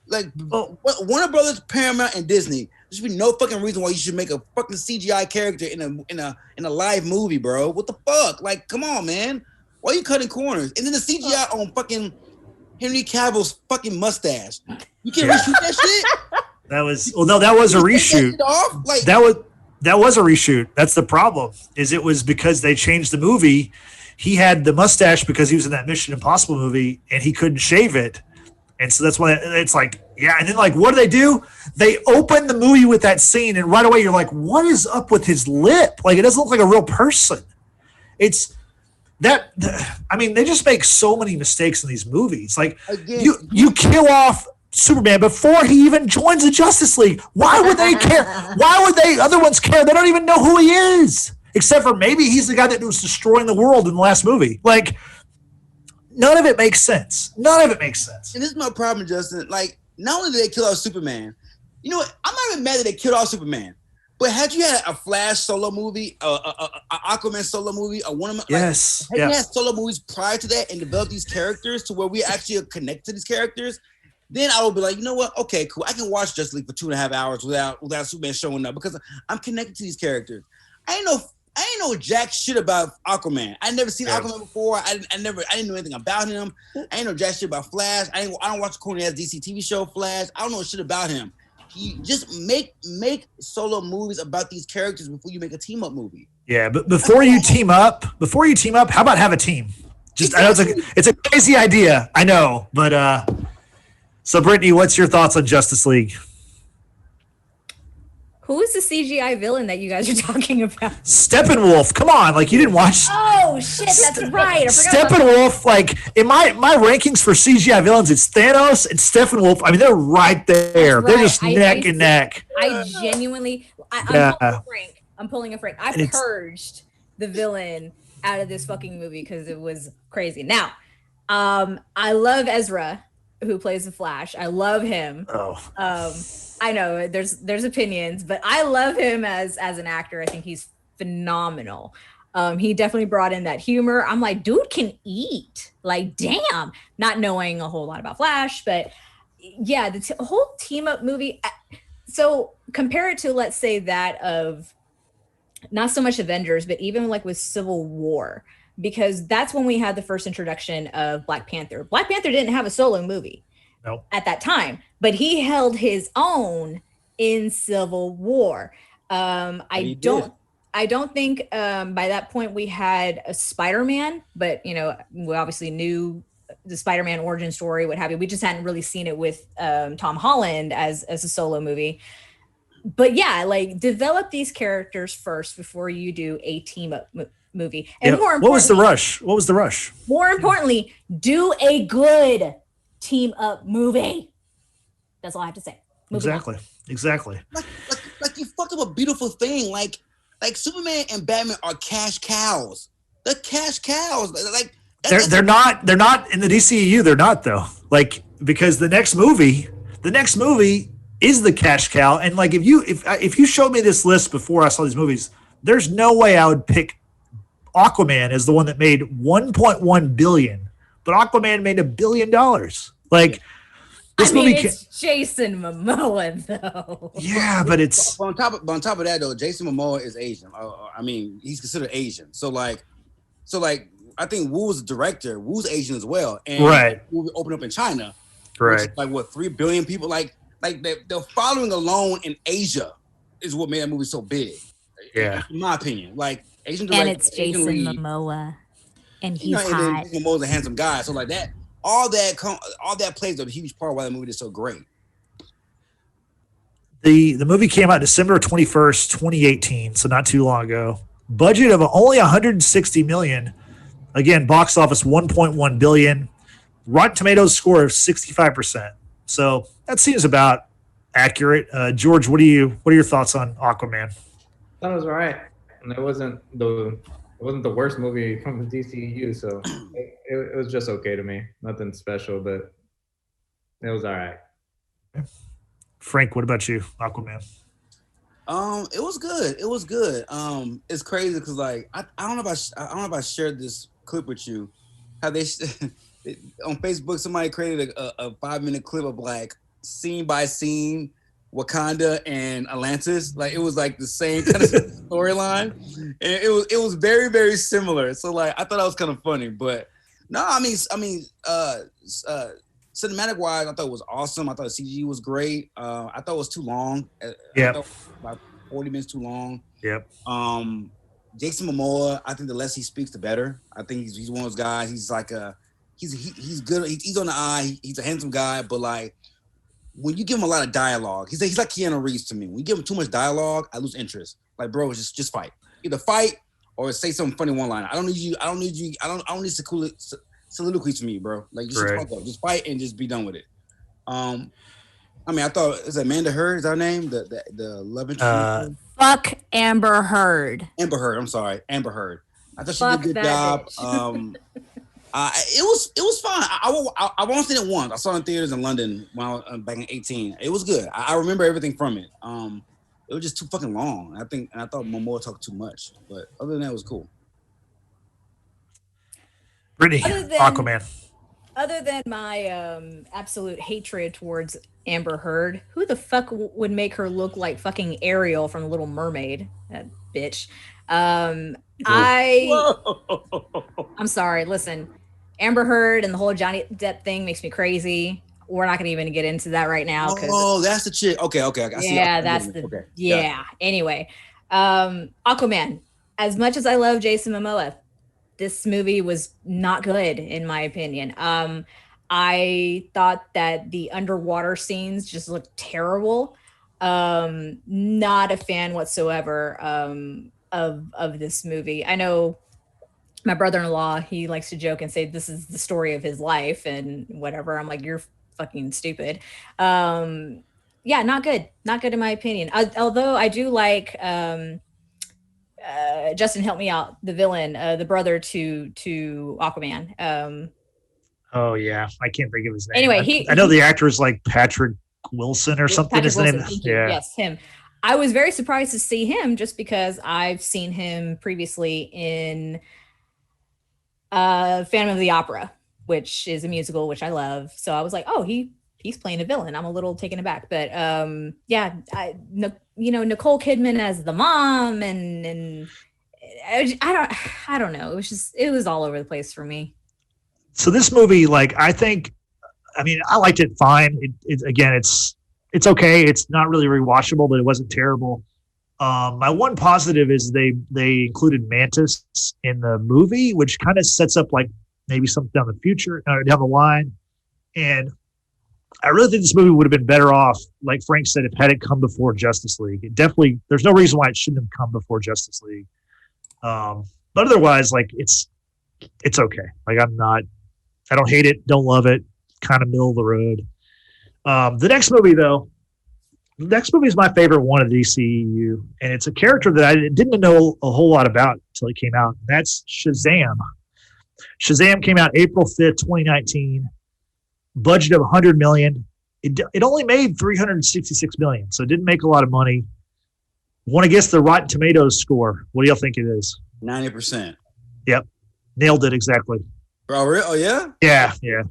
[SPEAKER 4] Like, Warner Brothers, Paramount, and Disney There should be no fucking reason why you should make a fucking CGI character in a live movie, bro. What the fuck? Like, come on, man. Why are you cutting corners? And then the CGI on fucking Henry Cavill's fucking mustache. You can't reshoot that shit.
[SPEAKER 1] That was that was a reshoot. That was a reshoot. That's the problem. Is it was because they changed the movie. He had the mustache because he was in that Mission Impossible movie, and he couldn't shave it. And so that's why it's like, yeah. And then like, what do? They open the movie with that scene, and right away you're like, what is up with his lip? Like, it doesn't look like a real person. It's that. I mean, they just make so many mistakes in these movies. Like, you kill off Superman before he even joins the Justice League. Why would they care? Why would they other ones care? They don't even know who he is, except for maybe he's the guy that was destroying the world in the last movie. Like, none of it makes sense. None of it makes sense.
[SPEAKER 4] And this is my problem, Justin. Like, not only did they kill off Superman, you know what? I'm not even mad that they killed off Superman. But had you had a Flash solo movie, a Aquaman solo movie, a Wonder Man,
[SPEAKER 1] yes,
[SPEAKER 4] had you had solo movies prior to that and developed these characters to where we actually connect to these characters, then I would be like, you know what? Okay, cool. I can watch Justice League for 2.5 hours without Superman showing up because I'm connected to these characters. I ain't know jack shit about Aquaman. I never seen Aquaman before. I didn't know anything about him. I ain't know jack shit about Flash. I don't watch the corny ass DC TV show Flash. I don't know shit about him. You just make solo movies about these characters before you make a team up movie.
[SPEAKER 1] Yeah, but before you team up, how about have a team? Just exactly. I know it's a crazy idea. I know, but so Brittany, what's your thoughts on Justice League?
[SPEAKER 3] Who is the CGI villain that you guys are talking about?
[SPEAKER 1] Steppenwolf. Come on, like you didn't watch.
[SPEAKER 3] Oh shit, that's right. I forgot
[SPEAKER 1] Steppenwolf. Like in my rankings for CGI villains, it's Thanos and Steppenwolf. I mean, they're right there. Right. They're just neck and neck.
[SPEAKER 3] I genuinely, I'm pulling a Frank. I purged the villain out of this fucking movie because it was crazy. Now, I love Ezra, who plays the Flash. I love him. I know there's opinions, but I love him as an actor. I think he's phenomenal. He definitely brought in that humor. I'm like, dude can eat. Like, damn. Not knowing a whole lot about Flash, but yeah, the whole team up movie. So compare it to, let's say, that of not so much Avengers, but even like with Civil War, because that's when we had the first introduction of Black Panther. Black Panther didn't have a solo movie.
[SPEAKER 1] Nope.
[SPEAKER 3] At that time, but he held his own in Civil War. I don't think by that point we had a Spider-Man, but we obviously knew the Spider-Man origin story, what have you. We just hadn't really seen it with Tom Holland as a solo movie. But yeah, like develop these characters first before you do a team up movie. And more importantly,
[SPEAKER 1] what was the rush?
[SPEAKER 3] More importantly, do a good team up movie. That's all I have to say.
[SPEAKER 1] Exactly.
[SPEAKER 4] Like you fucked up a beautiful thing. Like Superman and Batman are cash cows. They're cash cows. Like
[SPEAKER 1] they're not in the DCEU. They're not though. Like, because the next movie is the cash cow. And like if you showed me this list before I saw these movies, there's no way I would pick Aquaman as the one that made 1.1 billion, but Aquaman made $1 billion. Like, this movie
[SPEAKER 3] it's Jason Momoa though.
[SPEAKER 1] Yeah, but it's
[SPEAKER 4] on top of that though. Jason Momoa is Asian. I mean, he's considered Asian. So like, I think Wu's director. Wu's Asian as well, and
[SPEAKER 1] right.
[SPEAKER 4] Wu opened up in China.
[SPEAKER 1] Right.
[SPEAKER 4] Like what, 3 billion people? Like the following alone in Asia is what made that movie so big.
[SPEAKER 1] Yeah,
[SPEAKER 4] in my opinion, like Asian director.
[SPEAKER 3] And it's Jason Momoa, and he's
[SPEAKER 4] hot. Jason Momoa's a handsome guy, so like that. All that plays a huge part why the movie is so great.
[SPEAKER 1] The movie came out December 21st, 2018, so not too long ago. Budget of only $160 million. Again, box office $1.1 billion. Rotten Tomatoes score of 65%. So that seems about accurate. George, what are your thoughts on Aquaman?
[SPEAKER 6] I thought it was all right, and it wasn't the worst movie from the DCEU, so it was just okay to me. Nothing special, but it was all right.
[SPEAKER 1] Frank, what about you, Aquaman?
[SPEAKER 4] It was good. It was good. It's crazy because like I don't know if I shared this clip with you. How they on Facebook, somebody created a 5-minute clip of like scene by scene Wakanda and Atlantis. Like it was like the same kind of storyline, and it was very very similar. So like I thought that was kind of funny, but no, I mean cinematic wise, I thought it was awesome. I thought the CG was great. I thought it was too long.
[SPEAKER 1] Yeah,
[SPEAKER 4] about 40 minutes too long.
[SPEAKER 1] Yep.
[SPEAKER 4] Jason Momoa, I think the less he speaks, the better. I think he's one of those guys. He's like he's good. He's on the eye. He's a handsome guy, but like when you give him a lot of dialogue, he's like Keanu Reeves to me. When you give him too much dialogue, I lose interest. Like, bro, just fight. Either fight or say something funny one line. I don't need soliloquies from you, bro. Like just fight and just be done with it. I mean, I thought is Amanda Heard, is that her name? The love interest.
[SPEAKER 3] Fuck Amber Heard.
[SPEAKER 4] Amber Heard. I'm sorry, Amber Heard. I thought she did a good job. It was fun. I won't see it once. I saw it in theaters in London when I was back in 18. It was good. I remember everything from it. It was just too fucking long. I thought Momoa talked too much, but other than that, it was cool.
[SPEAKER 1] Brittany, Aquaman.
[SPEAKER 3] Other than my absolute hatred towards Amber Heard, who the fuck would make her look like fucking Ariel from The Little Mermaid? That bitch. I'm sorry. Listen, Amber Heard and the whole Johnny Depp thing makes me crazy. We're not going to even get into that right now.
[SPEAKER 4] Oh, that's the chick. Okay. I see.
[SPEAKER 3] Yeah, that's the. Okay. Yeah. Anyway, Aquaman. As much as I love Jason Momoa, this movie was not good in my opinion. I thought that the underwater scenes just looked terrible. Not a fan whatsoever of this movie. I know my brother-in-law, he likes to joke and say this is the story of his life and whatever. I'm like, you're fucking stupid. Yeah, not good in my opinion. Although I do like Justin, help me out, the villain, the brother to Aquaman.
[SPEAKER 1] Oh yeah, I can't think of his name.
[SPEAKER 3] Anyway,
[SPEAKER 1] I know the actor is like Patrick Wilson or something. His name. Yeah.
[SPEAKER 3] Yes, him. I was very surprised to see him just because I've seen him previously in Phantom of the Opera, which is a musical, which I love. So I was like, oh, he's playing a villain. I'm a little taken aback, but yeah, Nicole Kidman as the mom, and I don't know. It was all over the place for me.
[SPEAKER 1] So this movie, like, I liked it fine. It's okay. It's not really rewatchable, but it wasn't terrible. My one positive is they included Mantis in the movie, which kind of sets up like maybe something down the future or down the line. And I really think this movie would have been better off, like Frank said, if it hadn't come before Justice League. There's no reason why it shouldn't have come before Justice League. But otherwise, like it's okay. Like I don't hate it, don't love it, kind of middle of the road. The next movie is my favorite one of the DCEU, and it's a character that I didn't know a whole lot about until it came out. That's Shazam. Shazam came out April 5th, 2019. Budget of $100 million. It only made $366 million, so it didn't make a lot of money. Want to guess the Rotten Tomatoes score? What do y'all think it is?
[SPEAKER 4] 90%.
[SPEAKER 1] Yep, nailed it exactly.
[SPEAKER 4] Oh, really? Oh, yeah?
[SPEAKER 1] Yeah.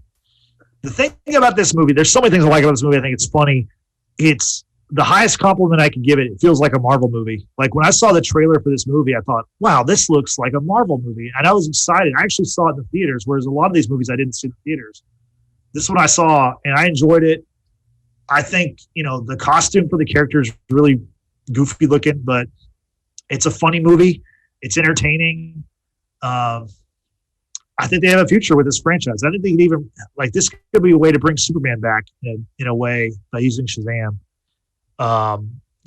[SPEAKER 1] The thing about this movie, there's so many things I like about this movie. I think it's funny. It's the highest compliment I can give it. It feels like a Marvel movie. Like when I saw the trailer for this movie, I thought, wow, this looks like a Marvel movie. And I was excited. I actually saw it in the theaters, whereas a lot of these movies I didn't see in the theaters. This one I saw, and I enjoyed it. I think, the costume for the character is really goofy looking, but it's a funny movie. It's entertaining. I think they have a future with this franchise. I didn't think even like this could be a way to bring Superman back in a way by using Shazam.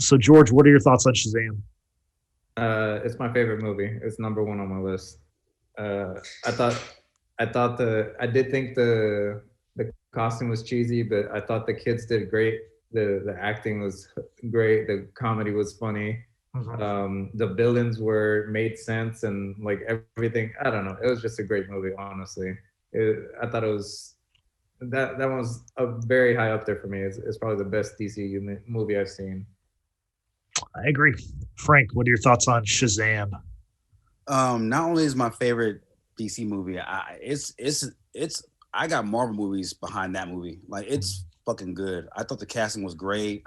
[SPEAKER 1] So George, what are your thoughts on Shazam?
[SPEAKER 6] It's my favorite movie. It's number one on my list. I did think the costume was cheesy, but I thought the kids did great. The acting was great. The comedy was funny. Mm-hmm. The villains made sense, and like everything. I don't know. It was just a great movie, honestly. I thought it was that one was very high up there for me. It's probably the best DCU movie I've seen.
[SPEAKER 1] I agree. Frank, what are your thoughts on Shazam?
[SPEAKER 4] Not only is my favorite DC movie, I I got Marvel movies behind that movie. Like it's fucking good. I thought the casting was great.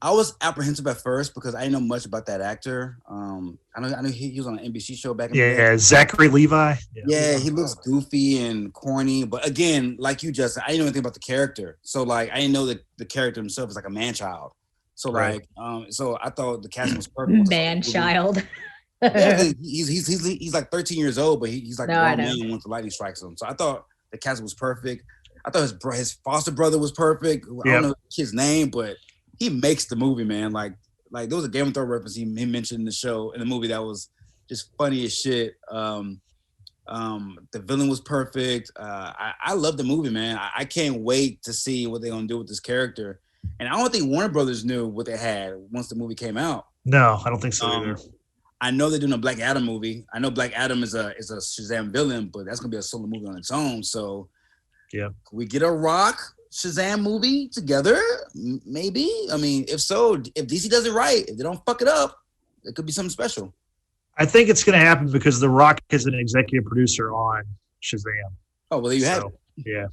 [SPEAKER 4] I was apprehensive at first because I didn't know much about that actor. I know he was on an NBC show back in the day.
[SPEAKER 1] Yeah, Zachary Levi.
[SPEAKER 4] Yeah, he looks goofy and corny, but again, like you, Justin, I didn't know anything about the character. So like, I didn't know that the character himself is like a man child. So
[SPEAKER 1] Right.
[SPEAKER 4] so I thought the casting was perfect.
[SPEAKER 3] Man child.
[SPEAKER 4] Yeah, he's like 13 years old, but he's like
[SPEAKER 3] No,
[SPEAKER 4] a
[SPEAKER 3] I
[SPEAKER 4] grown
[SPEAKER 3] know.
[SPEAKER 4] man once the lightning strikes him. So I thought the casting was perfect. I thought his foster brother was perfect. I don't know the kid's name, but he makes the movie, man. Like there was a Game of Thrones reference he mentioned in the movie that was just funny as shit. The villain was perfect. I love the movie, man. I can't wait to see what they're gonna do with this character. And I don't think Warner Brothers knew what they had once the movie came out.
[SPEAKER 1] No, I don't think so either.
[SPEAKER 4] I know they're doing a Black Adam movie. I know Black Adam is a Shazam villain, but that's gonna be a solo movie on its own. So
[SPEAKER 1] yeah,
[SPEAKER 4] can we get a Rock Shazam movie together? Maybe. I mean, if so, if DC does it right, if they don't fuck it up, it could be something special.
[SPEAKER 1] I think it's going to happen because The Rock is an executive producer on Shazam.
[SPEAKER 4] Oh, well, there you have it.
[SPEAKER 1] Yeah.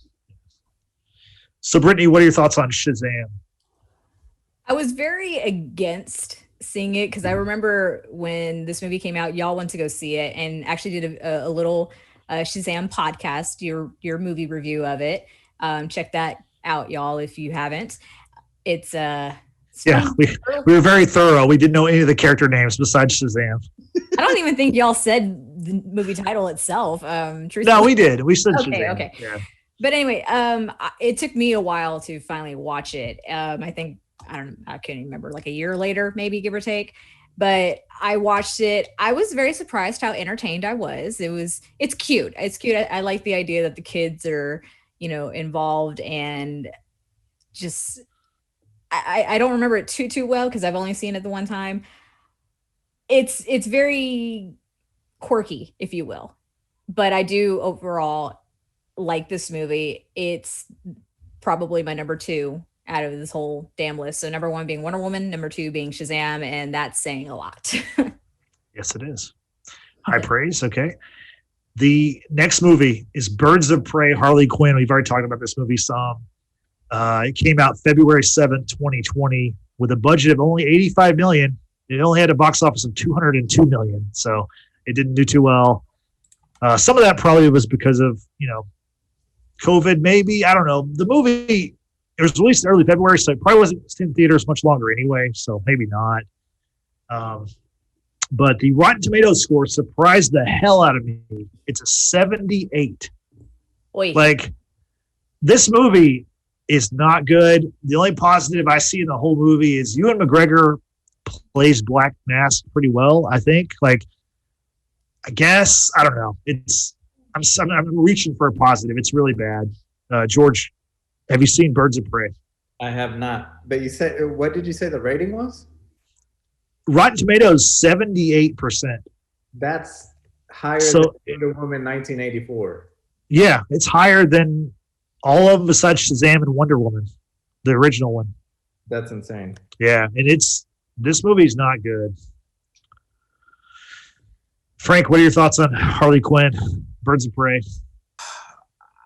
[SPEAKER 1] So, Brittany, what are your thoughts on Shazam?
[SPEAKER 3] I was very against seeing it because I remember when this movie came out, y'all went to go see it and actually did a little Shazam podcast, your movie review of it. Check that out, y'all, if you haven't. It's
[SPEAKER 1] we were very thorough. We didn't know any of the character names besides Shazam.
[SPEAKER 3] I don't even think y'all said the movie title itself.
[SPEAKER 1] No, we did. We said Shazam.
[SPEAKER 3] Okay.
[SPEAKER 1] Yeah.
[SPEAKER 3] But anyway, it took me a while to finally watch it. I think I can't remember, like a year later, maybe, give or take. But I watched it. I was very surprised how entertained I was. It's cute. It's cute. I like the idea that the kids are, involved, and just I don't remember it too well because I've only seen it the one time. It's very quirky, if you will, but I do overall like this movie. It's probably my number 2 out of this whole damn list. So number 1 being Wonder Woman, number 2 being Shazam, and that's saying a lot.
[SPEAKER 1] Yes, it is. High praise. Okay. The next movie is Birds of Prey, Harley Quinn. We've already talked about this movie some. It came out February 7th, 2020, with a budget of only $85 million. It only had a box office of $202 million, so it didn't do too well. Some of that probably was because of, COVID, maybe. I don't know. The movie, it was released in early February, so it probably wasn't in theaters much longer anyway, so maybe not. But the Rotten Tomatoes score surprised the hell out of me. It's a 78.
[SPEAKER 3] Oy.
[SPEAKER 1] Like, this movie is not good. The only positive I see in the whole movie is Ewan McGregor plays Black Mask pretty well, I think. Like, I guess, I don't know. I'm reaching for a positive. It's really bad. George, have you seen Birds of Prey?
[SPEAKER 6] I have not. But you said, what did you say the rating was?
[SPEAKER 1] Rotten Tomatoes, 78%.
[SPEAKER 6] That's higher than Wonder Woman 1984.
[SPEAKER 1] Yeah, it's higher than all of them besides Shazam and Wonder Woman, the original one.
[SPEAKER 6] That's insane.
[SPEAKER 1] Yeah, and this movie's not good. Frank, what are your thoughts on Harley Quinn, Birds of Prey?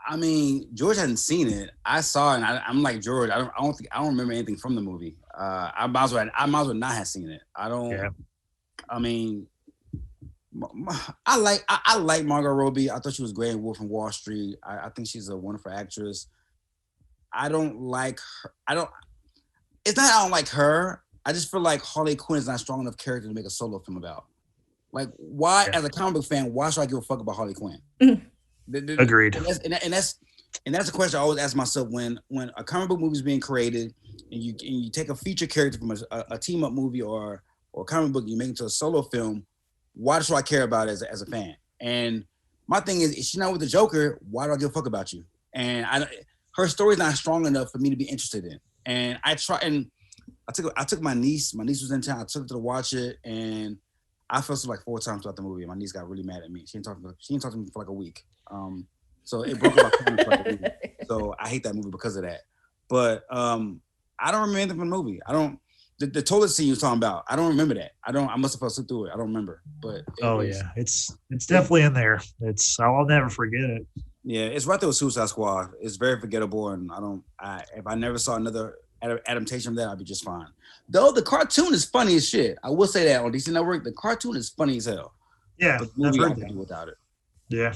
[SPEAKER 4] I mean, George hadn't seen it. I saw it, and I'm like George. I don't remember anything from the movie. I might as well not have seen it. I don't. Yeah. I mean, I like Margot Robbie. I thought she was great in Wolf of Wall Street. I think she's a wonderful actress. I don't like her. It's not I don't like her. I just feel like Harley Quinn is not a strong enough character to make a solo film about. Like, why, as a comic book fan, why should I give a fuck about Harley Quinn?
[SPEAKER 1] Agreed.
[SPEAKER 4] And that's a question I always ask myself when a comic book movie is being created and you take a feature character from a team up movie or a comic book and you make it into a solo film. Why should I care about it as a fan? And my thing is, if she's not with the Joker, why do I give a fuck about you? And her story's not strong enough for me to be interested in. And I took my niece. My niece was in town. I took her to watch it, and I felt so like 4 times throughout the movie. My niece got really mad at me. She didn't talk to me for like a week. So it broke my family for like a week. So I hate that movie because of that. But I don't remember anything from the movie. I don't. The toilet scene you was talking about, I don't remember that. I must have fell asleep through it. I don't remember. But
[SPEAKER 1] yeah, it's definitely in there. I'll never forget it.
[SPEAKER 4] Yeah, it's right there with Suicide Squad. It's very forgettable, and if I never saw another adaptation of that, I'd be just fine. Though the cartoon is funny as shit. I will say that on DC Network, the cartoon is funny as hell.
[SPEAKER 1] Yeah,
[SPEAKER 4] But the
[SPEAKER 1] I've
[SPEAKER 4] movie I
[SPEAKER 1] heard
[SPEAKER 4] can
[SPEAKER 1] that.
[SPEAKER 4] do without it.
[SPEAKER 1] Yeah.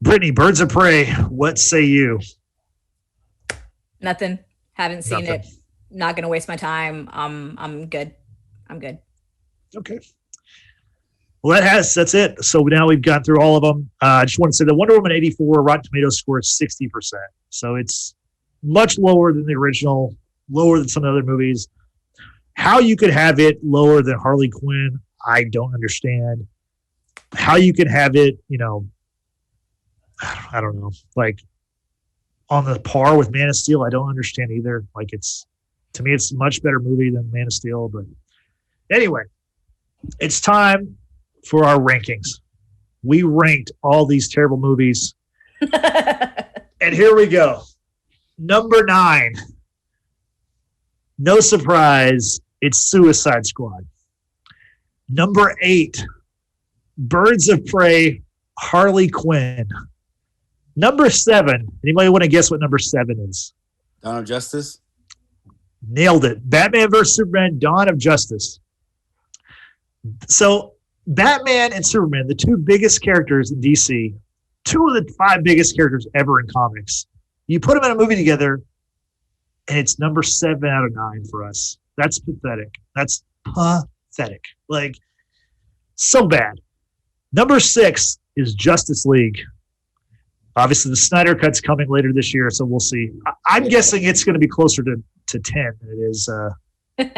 [SPEAKER 1] Brittany, Birds of Prey, what say you?
[SPEAKER 3] Nothing. Haven't seen
[SPEAKER 1] Nothing.
[SPEAKER 3] it. Not gonna waste my time. I'm good. I'm good.
[SPEAKER 1] Okay. Well, that's it. So now we've gone through all of them. I just want to say the Wonder Woman 84 Rotten Tomatoes score is 60%. So it's much lower than the original, lower than some of the other movies. How you could have it lower than Harley Quinn, I don't understand. How you can have it, I don't know, like on the par with Man of Steel, I don't understand either. Like to me, it's a much better movie than Man of Steel. But anyway, it's time for our rankings. We ranked all these terrible movies. And here we go. Number 9. No surprise, it's Suicide Squad. Number 8, Birds of Prey, Harley Quinn. Number 7, anybody want to guess what number 7 is?
[SPEAKER 4] Dawn of Justice?
[SPEAKER 1] Nailed it. Batman vs. Superman, Dawn of Justice. So Batman and Superman, the two biggest characters in DC, 2 of the 5 biggest characters ever in comics. You put them in a movie together, and it's number 7 out of 9 for us. That's pathetic. That's pathetic. Like, so bad. Number 6 is Justice League. Obviously, the Snyder Cut's coming later this year, so we'll see. I'm guessing it's going to be closer to 10 than it is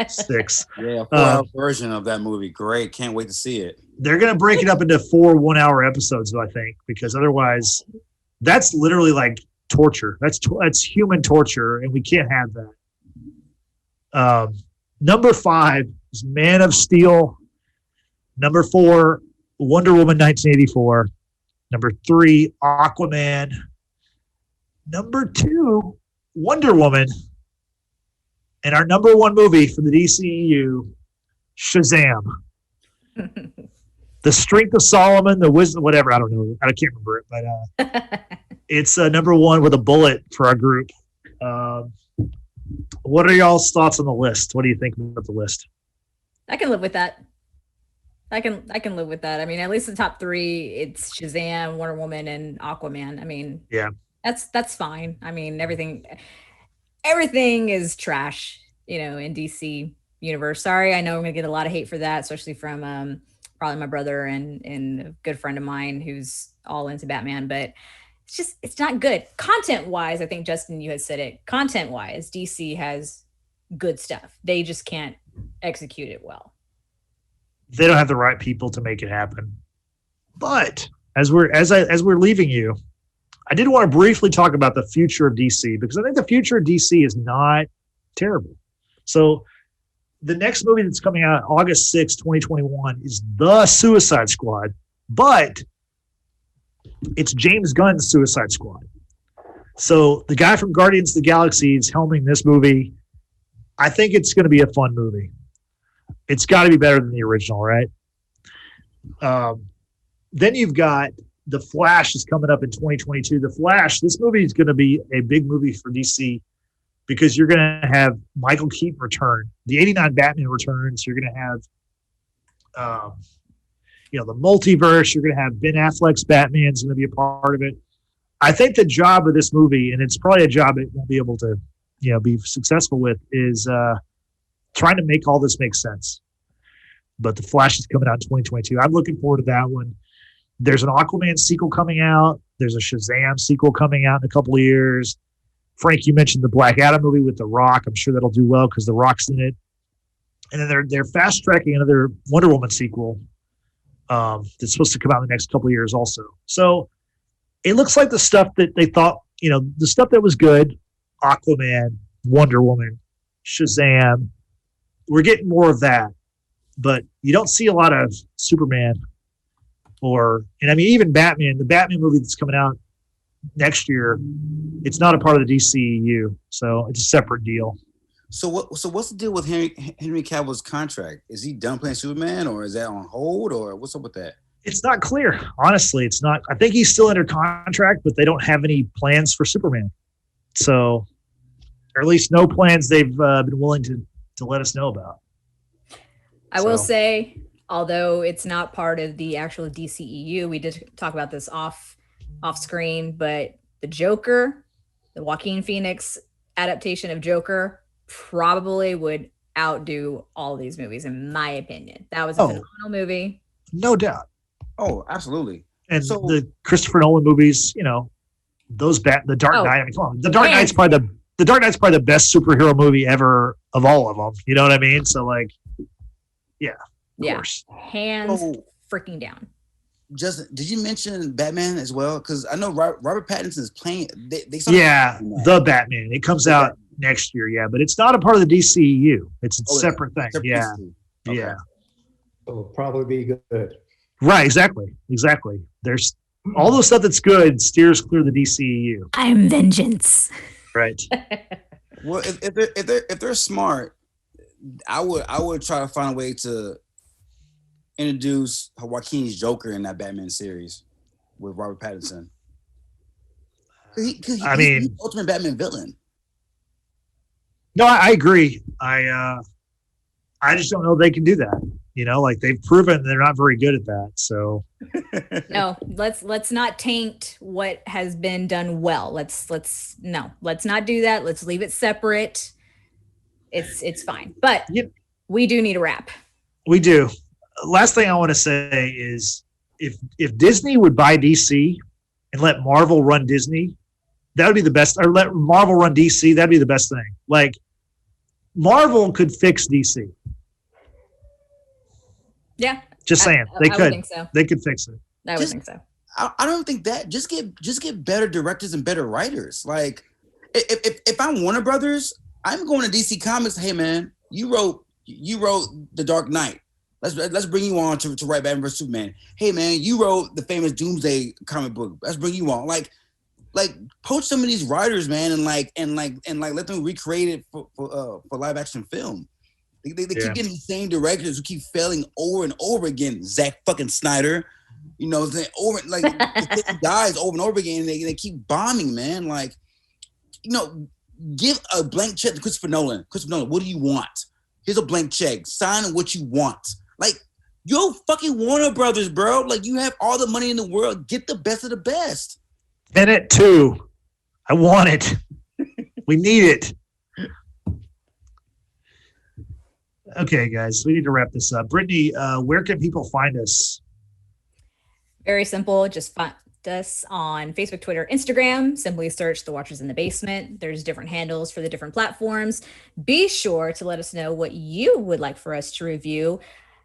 [SPEAKER 1] 6.
[SPEAKER 4] Yeah, a 4-hour version of that movie. Great. Can't wait to see it.
[SPEAKER 1] They're going to break it up into 4 1-hour episodes, I think, because otherwise, that's literally like torture. That's human torture, and we can't have that. Number 5 is Man of Steel. Number 4, Wonder Woman 1984. Number 3, Aquaman. Number 2, Wonder Woman. And our number 1 movie from the DCEU, Shazam. The Strength of Solomon, the Wisdom, whatever, I don't know. I can't remember it, but it's number 1 with a bullet for our group. What are y'all's thoughts on the list? What do you think about the list?
[SPEAKER 3] I can live with that. I can live with that. I mean, at least the top 3, it's Shazam, Wonder Woman, and Aquaman. I mean,
[SPEAKER 1] yeah,
[SPEAKER 3] that's fine. I mean, everything is trash, in DC universe. Sorry, I know I'm gonna get a lot of hate for that, especially from probably my brother and a good friend of mine who's all into Batman, but it's not good. Content wise, I think Justin, you had said it. Content wise, DC has good stuff. They just can't execute it well.
[SPEAKER 1] They don't have the right people to make it happen. But as we're leaving you, I did want to briefly talk about the future of DC, because I think the future of DC is not terrible. So the next movie that's coming out August 6, 2021 is The Suicide Squad, but it's James Gunn's Suicide Squad. So the guy from Guardians of the Galaxy is helming this movie. I think it's going to be a fun movie. It's got to be better than the original, right? Then you've got The Flash is coming up in 2022. The Flash, this movie is going to be a big movie for DC because you're going to have Michael Keaton return. The 89 Batman returns. You're going to have, the multiverse. You're going to have Ben Affleck's Batman's going to be a part of it. I think the job of this movie, and it's probably a job it won't be able to, be successful with, is trying to make all this make sense. But The Flash is coming out in 2022. I'm looking forward to that one. There's an Aquaman sequel coming out. There's a Shazam sequel coming out in a couple of years. Frank, you mentioned the Black Adam movie with The Rock. I'm sure that'll do well because The Rock's in it. And then they're fast tracking another Wonder Woman sequel that's supposed to come out in the next couple of years also. So it looks like the stuff that they thought, the stuff that was good, Aquaman, Wonder Woman, Shazam, we're getting more of that. But you don't see a lot of Superman even Batman. The Batman movie that's coming out next year, it's not a part of the DCEU, so it's a separate deal.
[SPEAKER 4] So what's the deal with Henry Cavill's contract? Is he done playing Superman, or is that on hold, or what's up with that?
[SPEAKER 1] It's not clear. Honestly, it's not. I think he's still under contract, but they don't have any plans for Superman. So, or at least no plans they've been willing to let us know about.
[SPEAKER 3] I will say, although it's not part of the actual DCEU, we did talk about this off screen, but the Joker, the Joaquin Phoenix adaptation of Joker, probably would outdo all these movies, in my opinion. That was a phenomenal movie.
[SPEAKER 1] No doubt.
[SPEAKER 4] Oh, absolutely.
[SPEAKER 1] And the Christopher Nolan movies, you know, those the Dark Knight. I mean, come on, the Dark Knight's probably the best superhero movie ever of all of them. You know what I mean? So like, yeah, of course.
[SPEAKER 3] Hands freaking down.
[SPEAKER 4] Justin, did you mention Batman as well? Because I know Robert Pattinson is playing.
[SPEAKER 1] The Batman. It comes out next year. Yeah, but it's not a part of the DCEU. It's a separate thing. Yeah.
[SPEAKER 4] Okay.
[SPEAKER 1] Yeah.
[SPEAKER 6] It'll probably be good.
[SPEAKER 1] Right. Exactly. There's all those stuff that's good steers clear the DCEU.
[SPEAKER 3] I'm vengeance.
[SPEAKER 1] Right.
[SPEAKER 4] Well, if they're smart, I would try to find a way to introduce Joaquin's Joker in that Batman series with Robert Pattinson. He's the ultimate Batman villain.
[SPEAKER 1] No, I agree. I just don't know if they can do that. You know, like they've proven they're not very good at that. So
[SPEAKER 3] no, let's not taint what has been done well. Let's not do that. Let's leave it separate. It's fine. But we do need a wrap.
[SPEAKER 1] We do. Last thing I want to say is if Disney would buy DC and let Marvel run Disney, that would be the best. Or let Marvel run DC, that'd be the best thing. Like Marvel could fix DC.
[SPEAKER 3] Yeah.
[SPEAKER 1] Just saying. They could.
[SPEAKER 3] Think so.
[SPEAKER 1] They could fix it.
[SPEAKER 3] I would think so.
[SPEAKER 4] I don't think that. Just get better directors and better writers. Like if I'm Warner Brothers, I'm going to DC Comics. Hey man, you wrote The Dark Knight. Let's bring you on to write Batman vs Superman. Hey man, you wrote the famous Doomsday comic book. Let's bring you on. Like poach some of these writers, man, and let them recreate it for live action film. They keep getting the same directors who keep failing over and over again. Zack fucking Snyder, you know, the same guys over and over again. And they keep bombing, man. Like, you know, give a blank check to Christopher Nolan. Christopher Nolan, what do you want? Here's a blank check. Sign what you want. Like, yo, fucking Warner Brothers, bro. Like, you have all the money in the world. Get the best of the best.
[SPEAKER 1] Tenet 2. I want it. We need it. Okay, guys, we need to wrap this up. Brittany, where can people find us?
[SPEAKER 3] Very simple. Just find us on Facebook, Twitter, Instagram. Simply search The Watchers in the Basement. There's different handles for the different platforms. Be sure to let us know what you would like for us to review.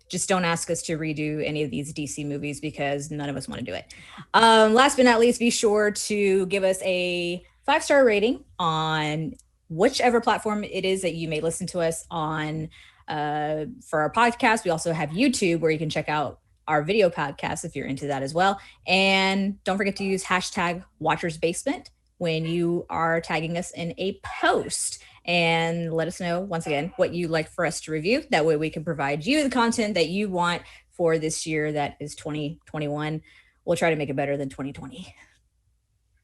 [SPEAKER 3] Just don't ask us to redo any of these DC movies because none of us want to do it. Last but not least, be sure to give us a 5-star rating on whichever platform it is that you may listen to us on. For our podcast, we also have YouTube where you can check out our video podcast if you're into that as well. And don't forget to use hashtag #WatchersBasement when you are tagging us in a post. And let us know, once again, what you'd like for us to review. That way we can provide you the content that you want for this year that is 2021. We'll try to make it better than 2020.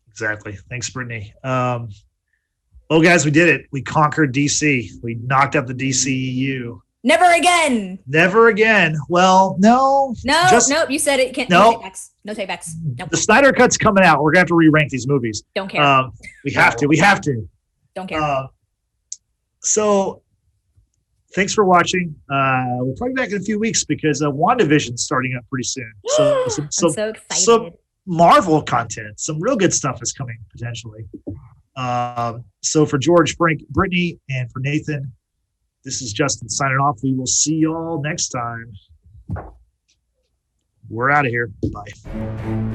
[SPEAKER 1] Exactly. Thanks, Brittany. Well, guys, we did it. We conquered DC. We knocked up the DCEU.
[SPEAKER 3] Never again.
[SPEAKER 1] Never again. Well, no.
[SPEAKER 3] Nope. You said it. No takebacks. Nope.
[SPEAKER 1] The Snyder Cut's coming out. We're going to have to re-rank these movies.
[SPEAKER 3] Don't care.
[SPEAKER 1] We have to.
[SPEAKER 3] Don't care.
[SPEAKER 1] So thanks for watching. We'll probably be back in a few weeks because WandaVision's starting up pretty soon. So
[SPEAKER 3] I'm so excited.
[SPEAKER 1] Some Marvel content, some real good stuff is coming potentially. So for George, Frank, Brittany, and for Nathan, this is Justin signing off. We will see y'all next time. We're out of here. Bye.